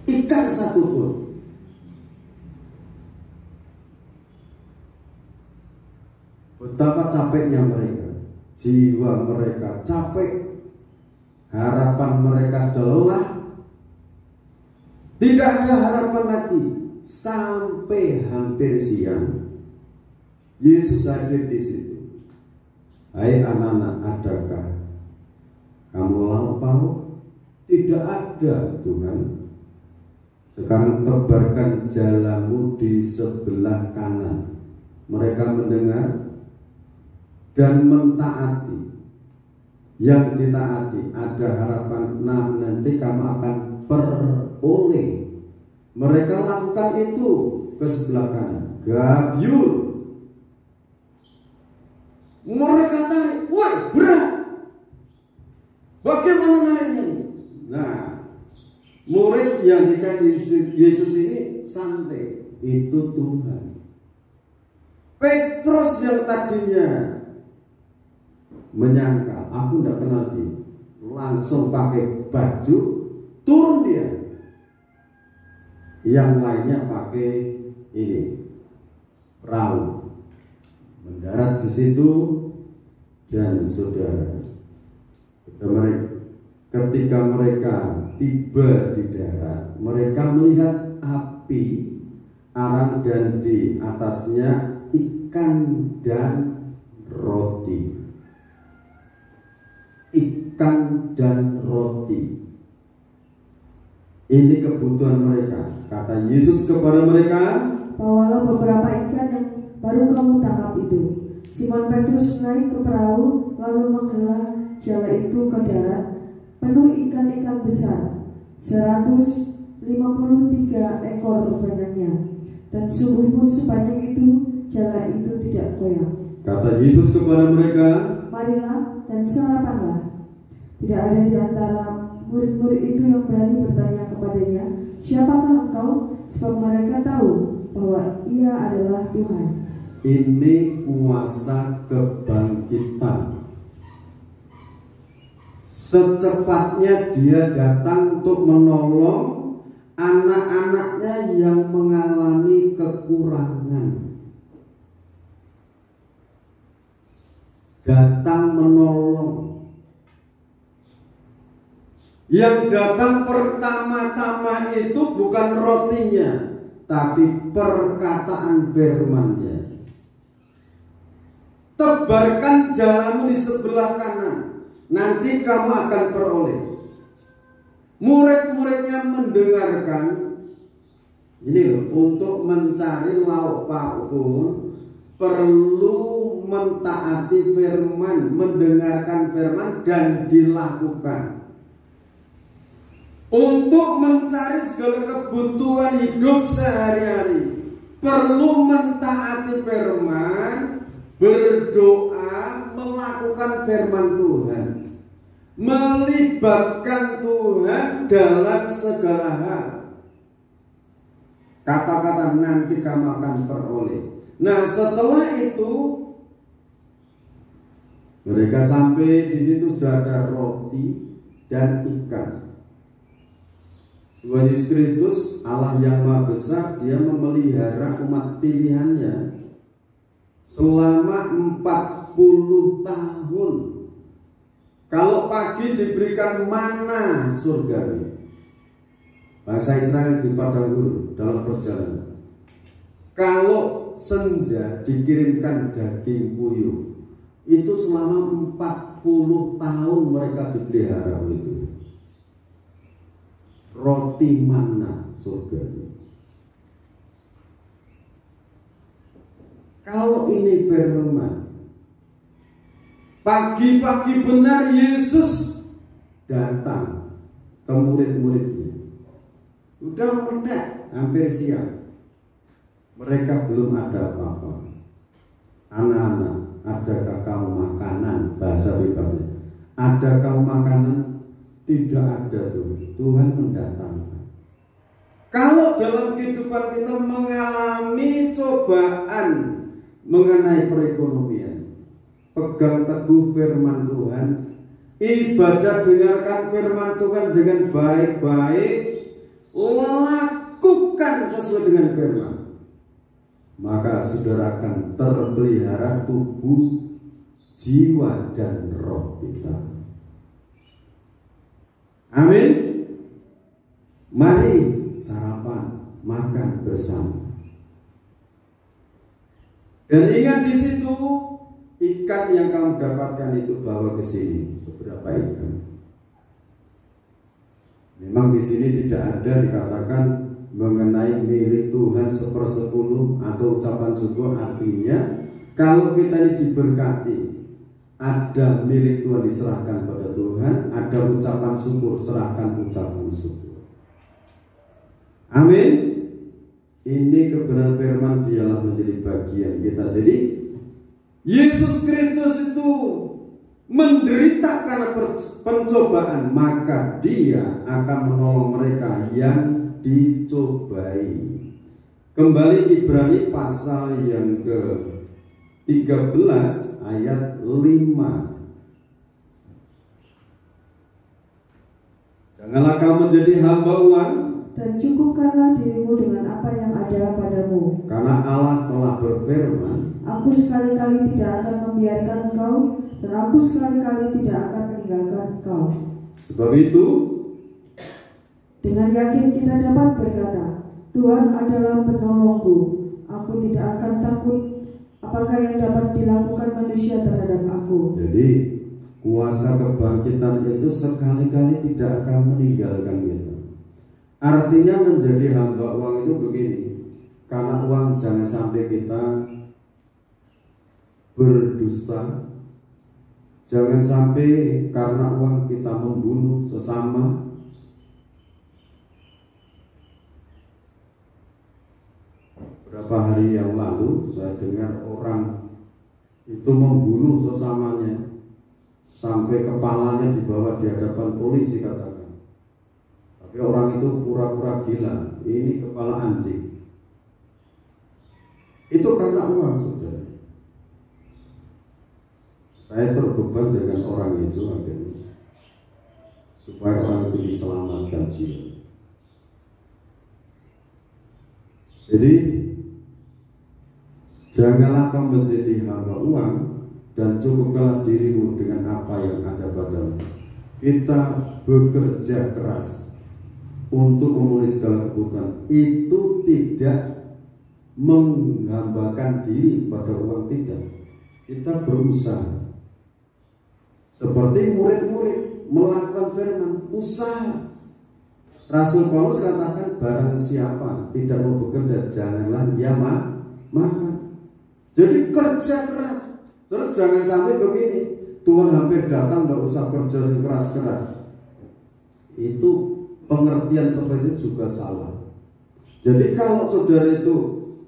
Speaker 2: ikan satupun. Betapa capeknya mereka, jiwa mereka capek, harapan mereka lelah, tidak ada harapan lagi. Sampai hampir siang, Yesus hadir di situ. "Hai anak-anak, adakah kamu lauk pauk?" "Tidak ada, Tuhan." "Sekarang tebarkan jalanmu di sebelah kanan." Mereka mendengar dan mentaati. Yang ditaati ada harapan, nah nanti kamu akan peroleh. Mereka lakukan itu ke sebelah kanan, gabyur. Mereka tarik, woi berat, bagaimana nariknya ini? Nah, murid yang dikasih Yesus ini santai, itu Tuhan. Petrus yang tadinya menyangka, aku tidak kenal dia, langsung pakai baju, turun dia. Yang lainnya pakai ini, perahu, mendarat di situ. Dan saudara, ketika mereka tiba di darat, mereka melihat api, arang dan di atasnya ikan dan roti. Ikan dan roti. Ini kebutuhan mereka. Kata Yesus kepada mereka,
Speaker 3: bawalah beberapa ikan yang baru kamu tangkap itu. Simon Petrus naik ke perahu lalu menghela jala itu ke darat, penuh ikan-ikan besar, 153 ekor banyaknya. Dan sungguh pun sebanyak itu jala itu tidak goyang.
Speaker 2: Kata Yesus kepada mereka,
Speaker 3: marilah dan sarapanlah. Tidak ada di antara murid-murid itu yang berani bertanya kepadanya, siapakah engkau? Sebab mereka tahu bahwa ia adalah Tuhan.
Speaker 2: Ini kuasa kebangkitan. Secepatnya dia datang untuk menolong anak-anaknya yang mengalami kekurangan. Datang menolong. Yang datang pertama-tama itu bukan rotinya, tapi perkataan firman-Nya. Tebarkan jalamu di sebelah kanan, nanti kamu akan peroleh. Murid-muridnya mendengarkan. Ini loh, untuk mencari lauk pauk pun perlu mentaati firman, mendengarkan firman dan dilakukan. Untuk mencari segala kebutuhan hidup sehari-hari perlu mentaati firman, berdoa, melakukan firman Tuhan, melibatkan Tuhan dalam segala hal. Kata-kata nanti kamu akan peroleh. Nah, setelah itu mereka sampai di situ sudah ada roti dan ikan. Tuhan Yesus Kristus, Allah yang Maha Besar, Dia memelihara umat pilihannya selama 40 tahun. Kalau pagi diberikan mana surgawi, bahasa Israel di padang gurun dalam perjalanan. Kalau senja dikirimkan daging puyuh, itu selama 40 tahun mereka dipelihara oleh Tuhan. Roti mana surgawi. Kalau ini firman, pagi-pagi benar Yesus datang ke murid-muridnya. Udah mendak, hampir siang. Mereka belum ada apa-apa. Anak-anak, adakah kamu makanan? Bahasa bebasnya, ada kamu makanan? Tidak ada tuh. Tuhan mendatangkan. Kalau dalam kehidupan kita mengalami cobaan mengenai perekonomian, pegang teguh firman Tuhan, ibadah, dengarkan firman Tuhan dengan baik-baik, lakukan sesuai dengan firman, maka saudara akan terpelihara tubuh, jiwa, dan roh kita. Amin. Mari sarapan, makan bersama. Dan ingat di situ, ikan yang kamu dapatkan itu bawa ke sini, beberapa ikan. Memang di sini tidak ada dikatakan mengenai milik Tuhan 1/10 atau ucapan syukur. Artinya kalau kita ini diberkati, ada milik Tuhan diserahkan pada Tuhan, ada ucapan syukur, serahkan ucapan syukur. Amin. Ini kebenaran firman biarlah menjadi bagian kita. Jadi Yesus Kristus itu menderita karena pencobaan, maka Dia akan menolong mereka yang dicobai. Kembali Ibrani pasal yang ke-13 ayat 5. Janganlah kamu menjadi hamba uang,
Speaker 3: dan cukupkanlah dirimu dengan apa yang ada padamu.
Speaker 2: Karena Allah telah berfirman,
Speaker 3: Aku sekali-kali tidak akan membiarkan engkau, dan aku sekali-kali tidak akan meninggalkan engkau.
Speaker 2: Sebab itu,
Speaker 3: dengan yakin kita dapat berkata, Tuhan adalah penolongku, aku tidak akan takut apakah yang dapat dilakukan manusia terhadap aku.
Speaker 2: Jadi kuasa kebangkitan itu sekali-kali tidak akan meninggalkan kita. Artinya menjadi hamba uang itu begini, karena uang jangan sampai kita berdusta, jangan sampai karena uang kita membunuh sesama. Beberapa hari yang lalu saya dengar orang itu membunuh sesamanya sampai kepalanya dibawa di hadapan polisi katakan. Tapi orang itu pura-pura gila, ini kepala anjing. Itu karena uang, saudara. Saya terbeban dengan orang itu akhirnya supaya orang itu diselamatkan jiwa. Jadi janganlah kamu menjadi hamba uang dan cukupkanlah dirimu dengan apa yang ada padamu. Kita bekerja keras untuk memenuhi segala kebutuhan. Itu tidak menghambakan diri pada uang, tidak. Kita berusaha. Seperti murid-murid melakukan firman, usaha. Rasul Paulus katakan, barang siapa tidak mau bekerja, janganlah ia makan. Jadi kerja keras. Terus jangan sampai begini, Tuhan hampir datang, gak usah kerja keras-keras. Itu pengertian seperti itu juga salah. Jadi kalau saudara itu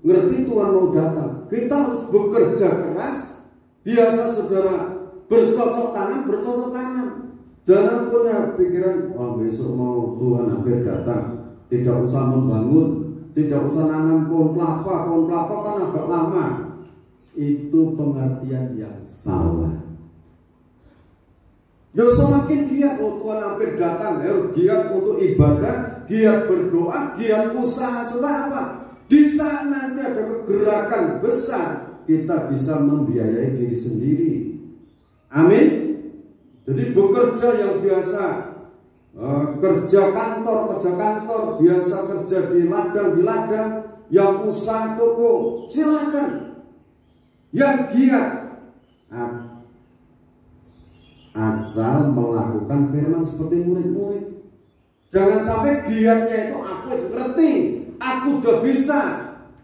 Speaker 2: ngerti Tuhan mau datang, kita harus bekerja keras. Biasa saudara bercocok tanam. Jangan punya pikiran, besok mau Tuhan hampir datang, tidak usah membangun, tidak usah nanam pohon kelapa kan agak lama. Itu pengertian yang salah. Ya semakin giat, Tuhan hampir datang, giat untuk ibadah, giat berdoa, giat usaha, supaya apa? Di saat nanti ada kegerakan besar, kita bisa membiayai diri sendiri. Amin. Jadi bekerja yang biasa, kerja kantor, biasa kerja di ladang, yang usaha toko, silakan. Yang giat, asal melakukan firman seperti murid-murid. Jangan sampai giatnya itu aku ngerti, aku sudah bisa.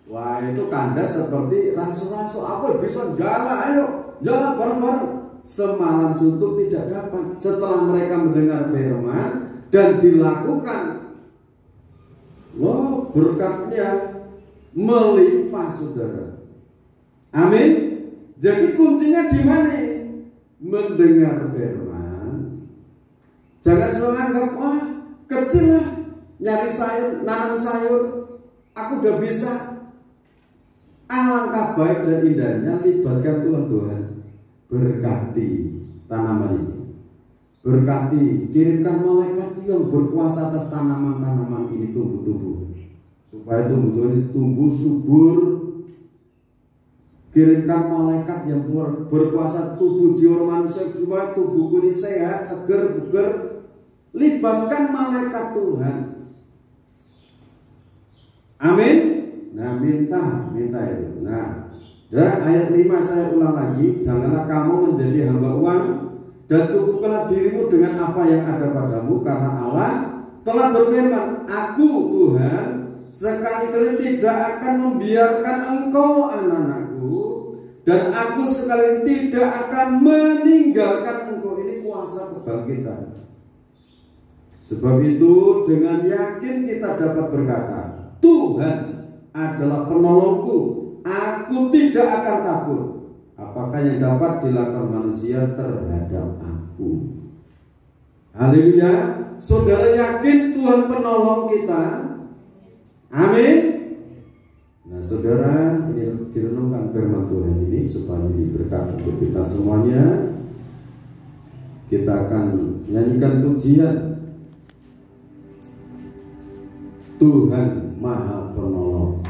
Speaker 2: Wah, itu kandas seperti rasul-rasul, aku bisa jalan, ayo jalan bareng-bareng. Semalam suntuk tidak dapat. Setelah mereka mendengar firman dan dilakukan, wah, berkatnya melimpah, saudara. Amin. Jadi kuncinya di mana? Mendengar firman. Jangan selalu anggap, wah, kecil lah, nyari sayur, nanam sayur, aku udah bisa. Alangkah baik dan indahnya libatkan Tuhan. Berkati tanaman ini, berkati, kirimkan malaikat yang berkuasa atas tanaman-tanaman ini tumbuh-tumbuh, supaya tumbuh-tumbuh ini tumbuh subur. Kirimkan malaikat yang berkuasa tubuh jiwa manusia supaya tubuhku ini sehat, seger, bugar. Libatkan malaikat Tuhan. Amin. Nah, minta itu. Nah, ayat 5 saya ulang lagi, janganlah kamu menjadi hamba uang dan cukupkanlah dirimu dengan apa yang ada padamu, karena Allah telah berfirman, aku Tuhan sekali-kali tidak akan membiarkan engkau anak-anakku, dan aku sekali tidak akan meninggalkan engkau. Ini kuasa kebangkitan. Sebab itu dengan yakin kita dapat berkata, Tuhan adalah penolongku, aku tidak akan takut apakah yang dapat dilakukan manusia terhadap aku. Haleluya. Saudara yakin Tuhan penolong kita? Amin. Nah, saudara, ini direnungkan firman Tuhan ini supaya diberkati untuk kita semuanya. Kita akan nyanyikan pujian Tuhan Maha Penolong.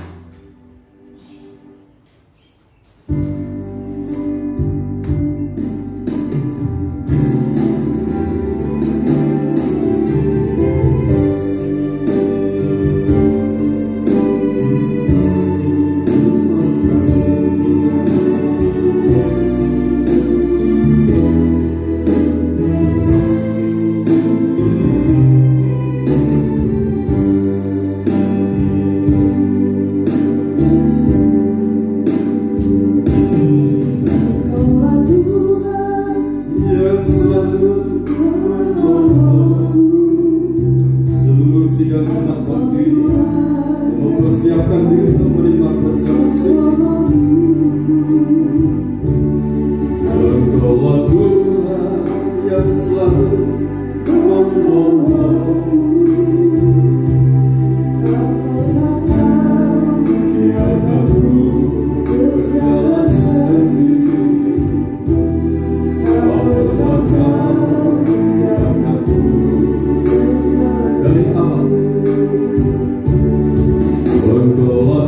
Speaker 2: menyiapkan diri, mempersiapkan diri untuk menerima rencana suci. Engkaulah Tuhan yang selalu menolong. Biarkan aku berjalan sendiri, apabila Kau yang aku dari awal. Engkaulah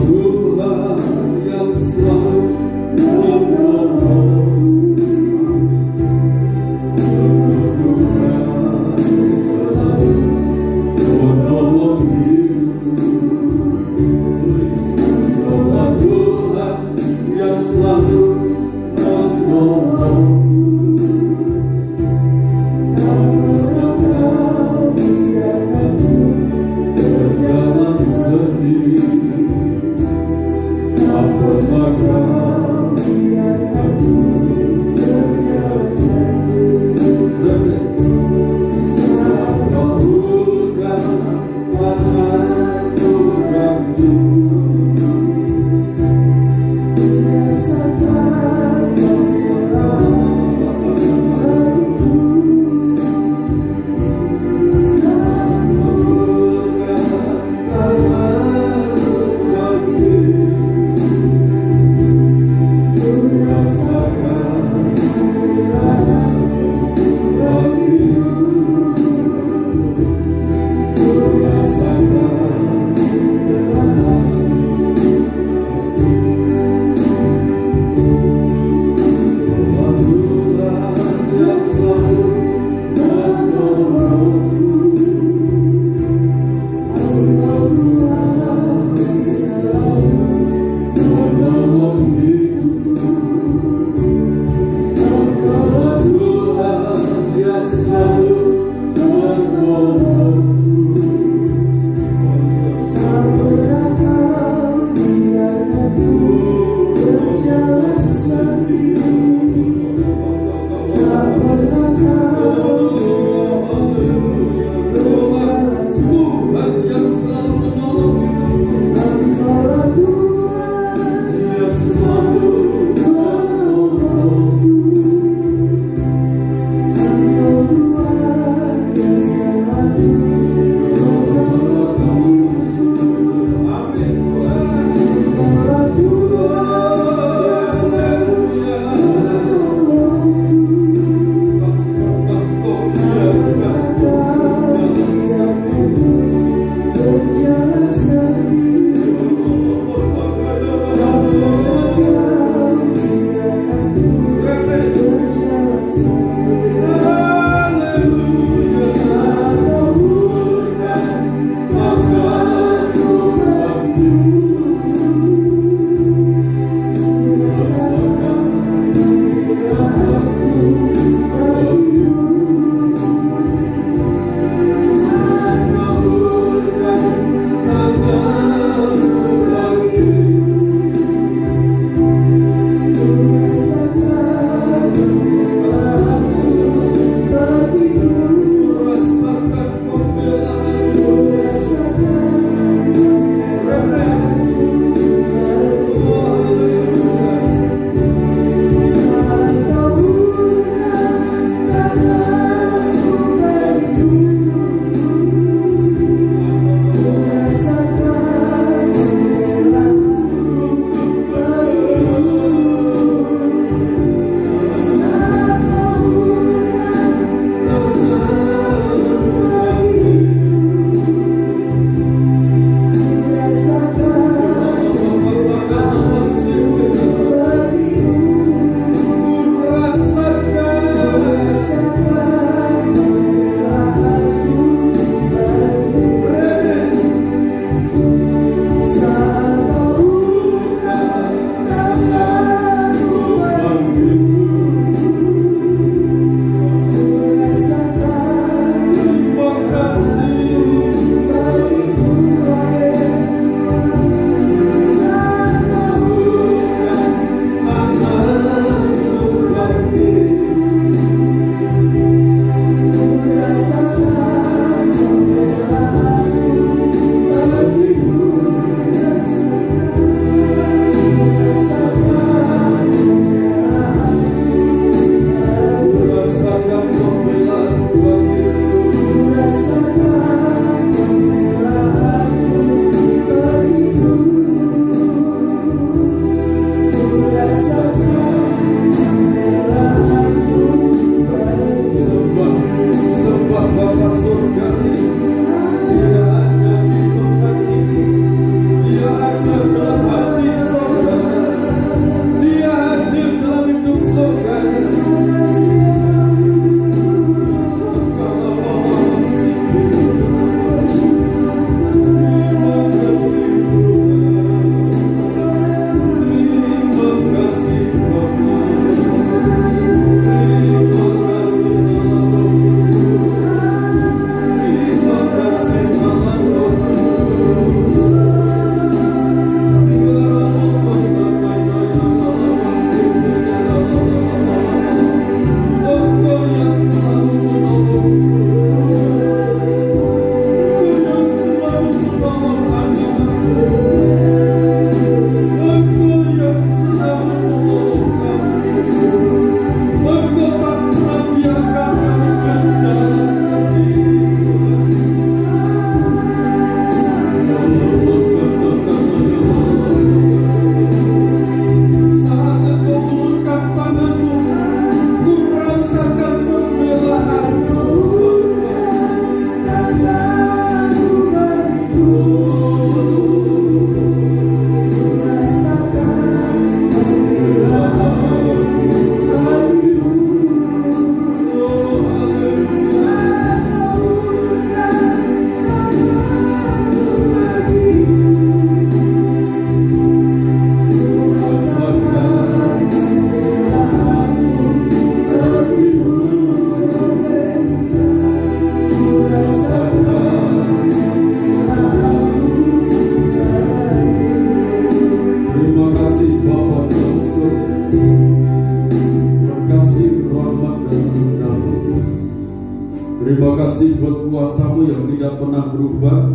Speaker 2: kuasa-Mu yang tidak pernah berubah,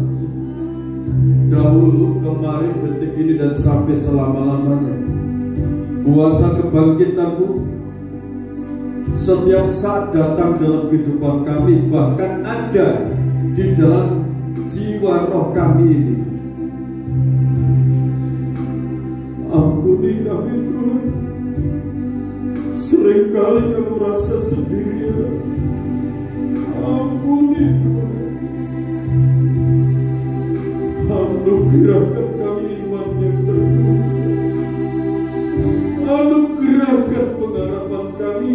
Speaker 2: dahulu, kemarin, detik ini, dan sampai selama-lamanya. Kuasa kebangkitan-Mu setiap saat datang dalam kehidupan kami, bahkan ada di dalam jiwa roh kami ini. Ampuni kami Tuhan, seringkali kami merasa sendirian. Ampuni Tuhan, anugerahkan kami iman yang teguh, anugerahkan pengharapan kami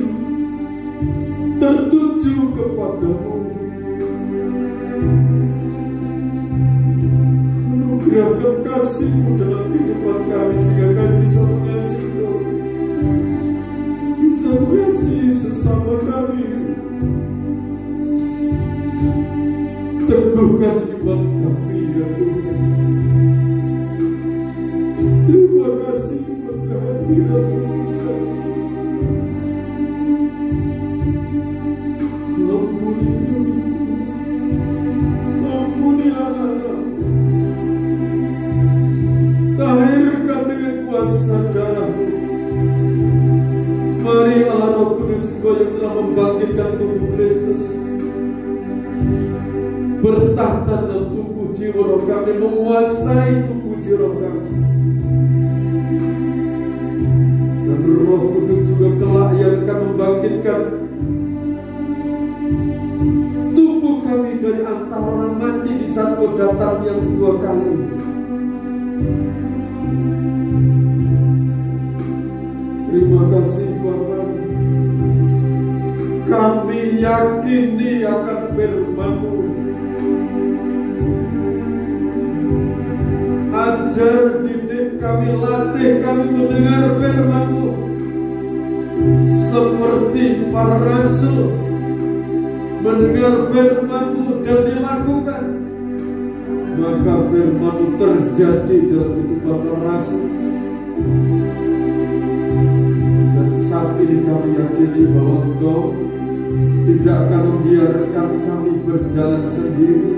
Speaker 2: tertuju kepadamu. Anugerahkan kasih-Mu dalam kehidupan kami sehingga kami bisa mengasihi Kau, bisa mengasihi sesama kami. Teguhkan iman kami ya Tuhan. Terima kasih buat kehadiran-Mu. Ampuni anak-anak-Mu, tahirkan dengan kuasa darah-Mu. Mari Allah Roh Kudus, Engkau yang telah membangkitkan tubuh Kristus, bertahta dalam tubuh jiwa roh kami, menguasai tubuh jiwa roh kami. Dan Roh Kudus juga kelak yang akan membangkitkan tubuh kami dari antara orang mati di saat Kau datang yang kedua kali. Terima kasih Bapa. Kami yakini akan firman-Mu. Ajar, didik kami, latih kami mendengar firman-Mu seperti para rasul mendengar firman-Mu dan dilakukan, maka firman-Mu terjadi dalam kehidupan para rasul. Dan saat ini kami yakini bahwa Engkau tidak akan membiarkan kami berjalan sendiri.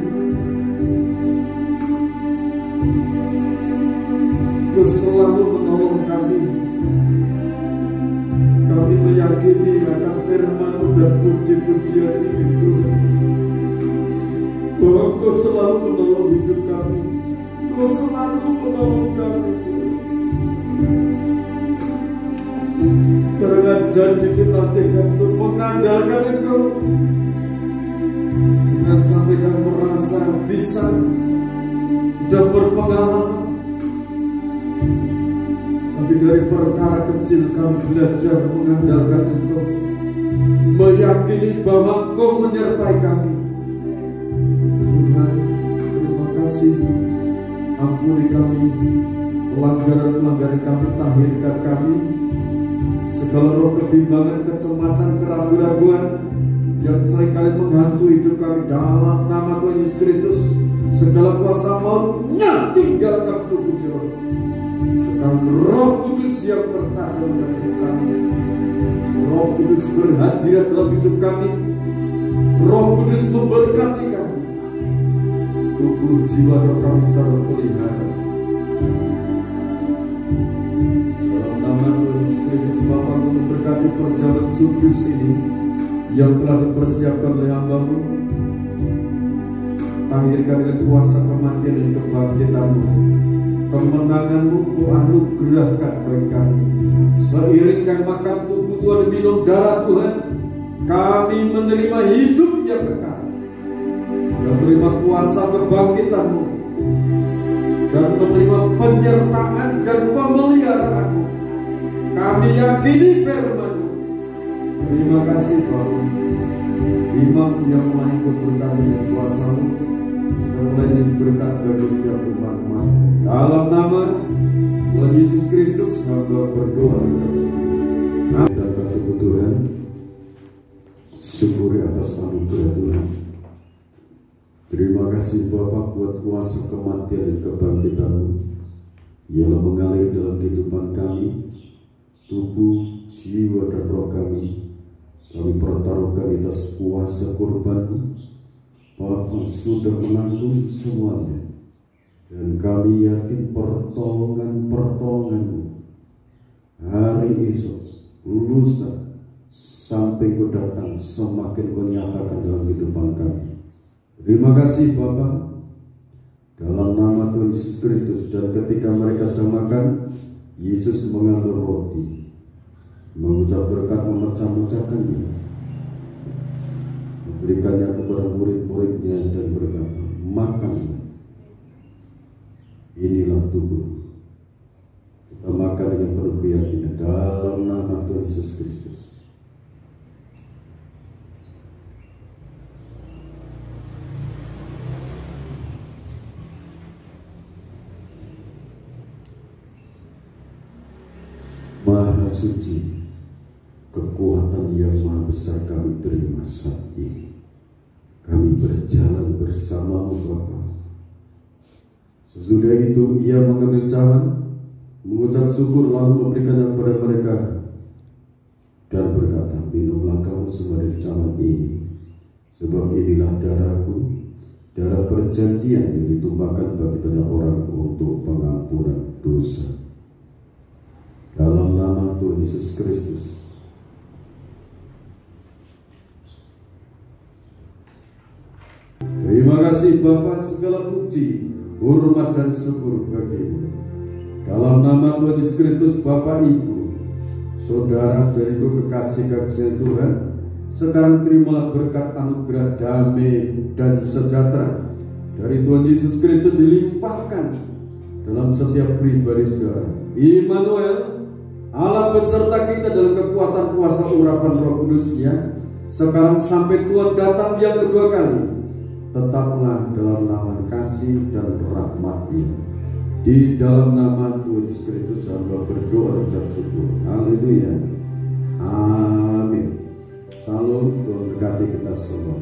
Speaker 2: Engkau selalu menolong kami. Kami meyakini akan firman-Mu dan puji-pujian ini Tuhan, bahwa Engkau selalu menolong hidup kami. Engkau selalu menolong kami Tuhan. Sekarang ajar didik latihkan untuk mengandalkan Engkau, jangan sampai kami merasa bisa dan berpengalaman, tapi dari perkara kecil kami belajar mengandalkan Engkau, meyakini bahwa Engkau menyertai kami. Tuhan, terima kasih. Ampuni kami pelanggaran-pelanggaran kami, tahirkan kami segala roh kebimbangan, kecemasan, keraguan-raguan yang seringkali menghantui hidup kami. Dalam nama Tuhan Yesus Kristus, segala kuasa mautnya tinggalkan tubuh jiwa. Sekarang Roh Kudus yang bertata dalam hidup kami, Roh Kudus berhadirat dalam hidup kami, Roh Kudus memberkati kami, tubuh jiwa roh kami terpelihara. Dalam nama Tuhan Yesus Kristus, Bapa, memberkati perjalanan kudus ini yang telah dipersiapkan oleh hamba-Mu. Tahirkan dengan kuasa kematian dan kebangkitan-Mu, kemenangan-Mu Kau anugerahkan bagi kami. Seiringkan makan tubuh Tuhan dan minum darah Tuhan, kami menerima hidup yang kekal dan menerima kuasa kebangkitan-Mu dan menerima penyertaan dan pemeliharaan-Mu. Kami yakini firman-Mu. Terima kasih Bapak. Imam yang mulai berkati dengan kuasa-Mu, sudah mulai diberikan bagi setiap umat-Mu. Dalam nama Tuhan Yesus Kristus, hamba berdoa. Dan kata Tuhan, syukuri atas anugerah Tuhan. Terima kasih Bapa buat kuasa kematian dan kebangkitan-Mu yang mengalir dalam kehidupan kami, tubuh, jiwa, dan roh kami. Kami pertaruhkan atas kuasa kurban-Mu, Bapa sudah menanggung semuanya, dan kami yakin pertolongan-pertolongan-Mu hari esok, lusa, sampai Kau datang semakin Kau nyatakan dalam kehidupan kami. Terima kasih Bapa, dalam nama Tuhan Yesus Kristus. Dan ketika mereka sedang makan, Yesus mengambil roti, mengucap berkat, memecah-mecahkannya, memberikannya kepada murid-muridnya dan berkata, makanlah, inilah tubuh. Kita makan dengan penuh keyakinan dalam nama Tuhan Yesus Kristus. Maha suci, kekuatan yang maha besar kami terima saat ini. Kami berjalan bersama-Mu Bapa. Sesudah itu ia mengambil cawan, mengucap syukur, lalu memberikannya kepada mereka dan berkata, minumlah kamu semua dari cawan ini, sebab inilah darahku, darah perjanjian yang ditumpahkan bagi banyak orang untuk pengampunan dosa. Dalam nama Tuhan Yesus Kristus. Terima kasih Bapa, segala puji, hormat dan syukur bagi-Mu. Dalam nama Tuhan Yesus Kristus, Bapak Ibu, saudara-saudariku kekasih Tuhan, sekarang terimalah berkat anugerah damai dan sejahtera dari Tuhan Yesus Kristus dilimpahkan dalam setiap pribadi saudara. Immanuel, Allah beserta kita dalam kekuatan kuasa urapan Roh Kudus-Nya, sekarang sampai Tuhan datang yang kedua kali. Tetaplah dalam naungan kasih dan rahmat-Nya. Di dalam nama Tuhan Yesus Kristus hamba berdoa dan ucap syukur. Haleluya. Amin. Salam, Tuhan berkati kita semua.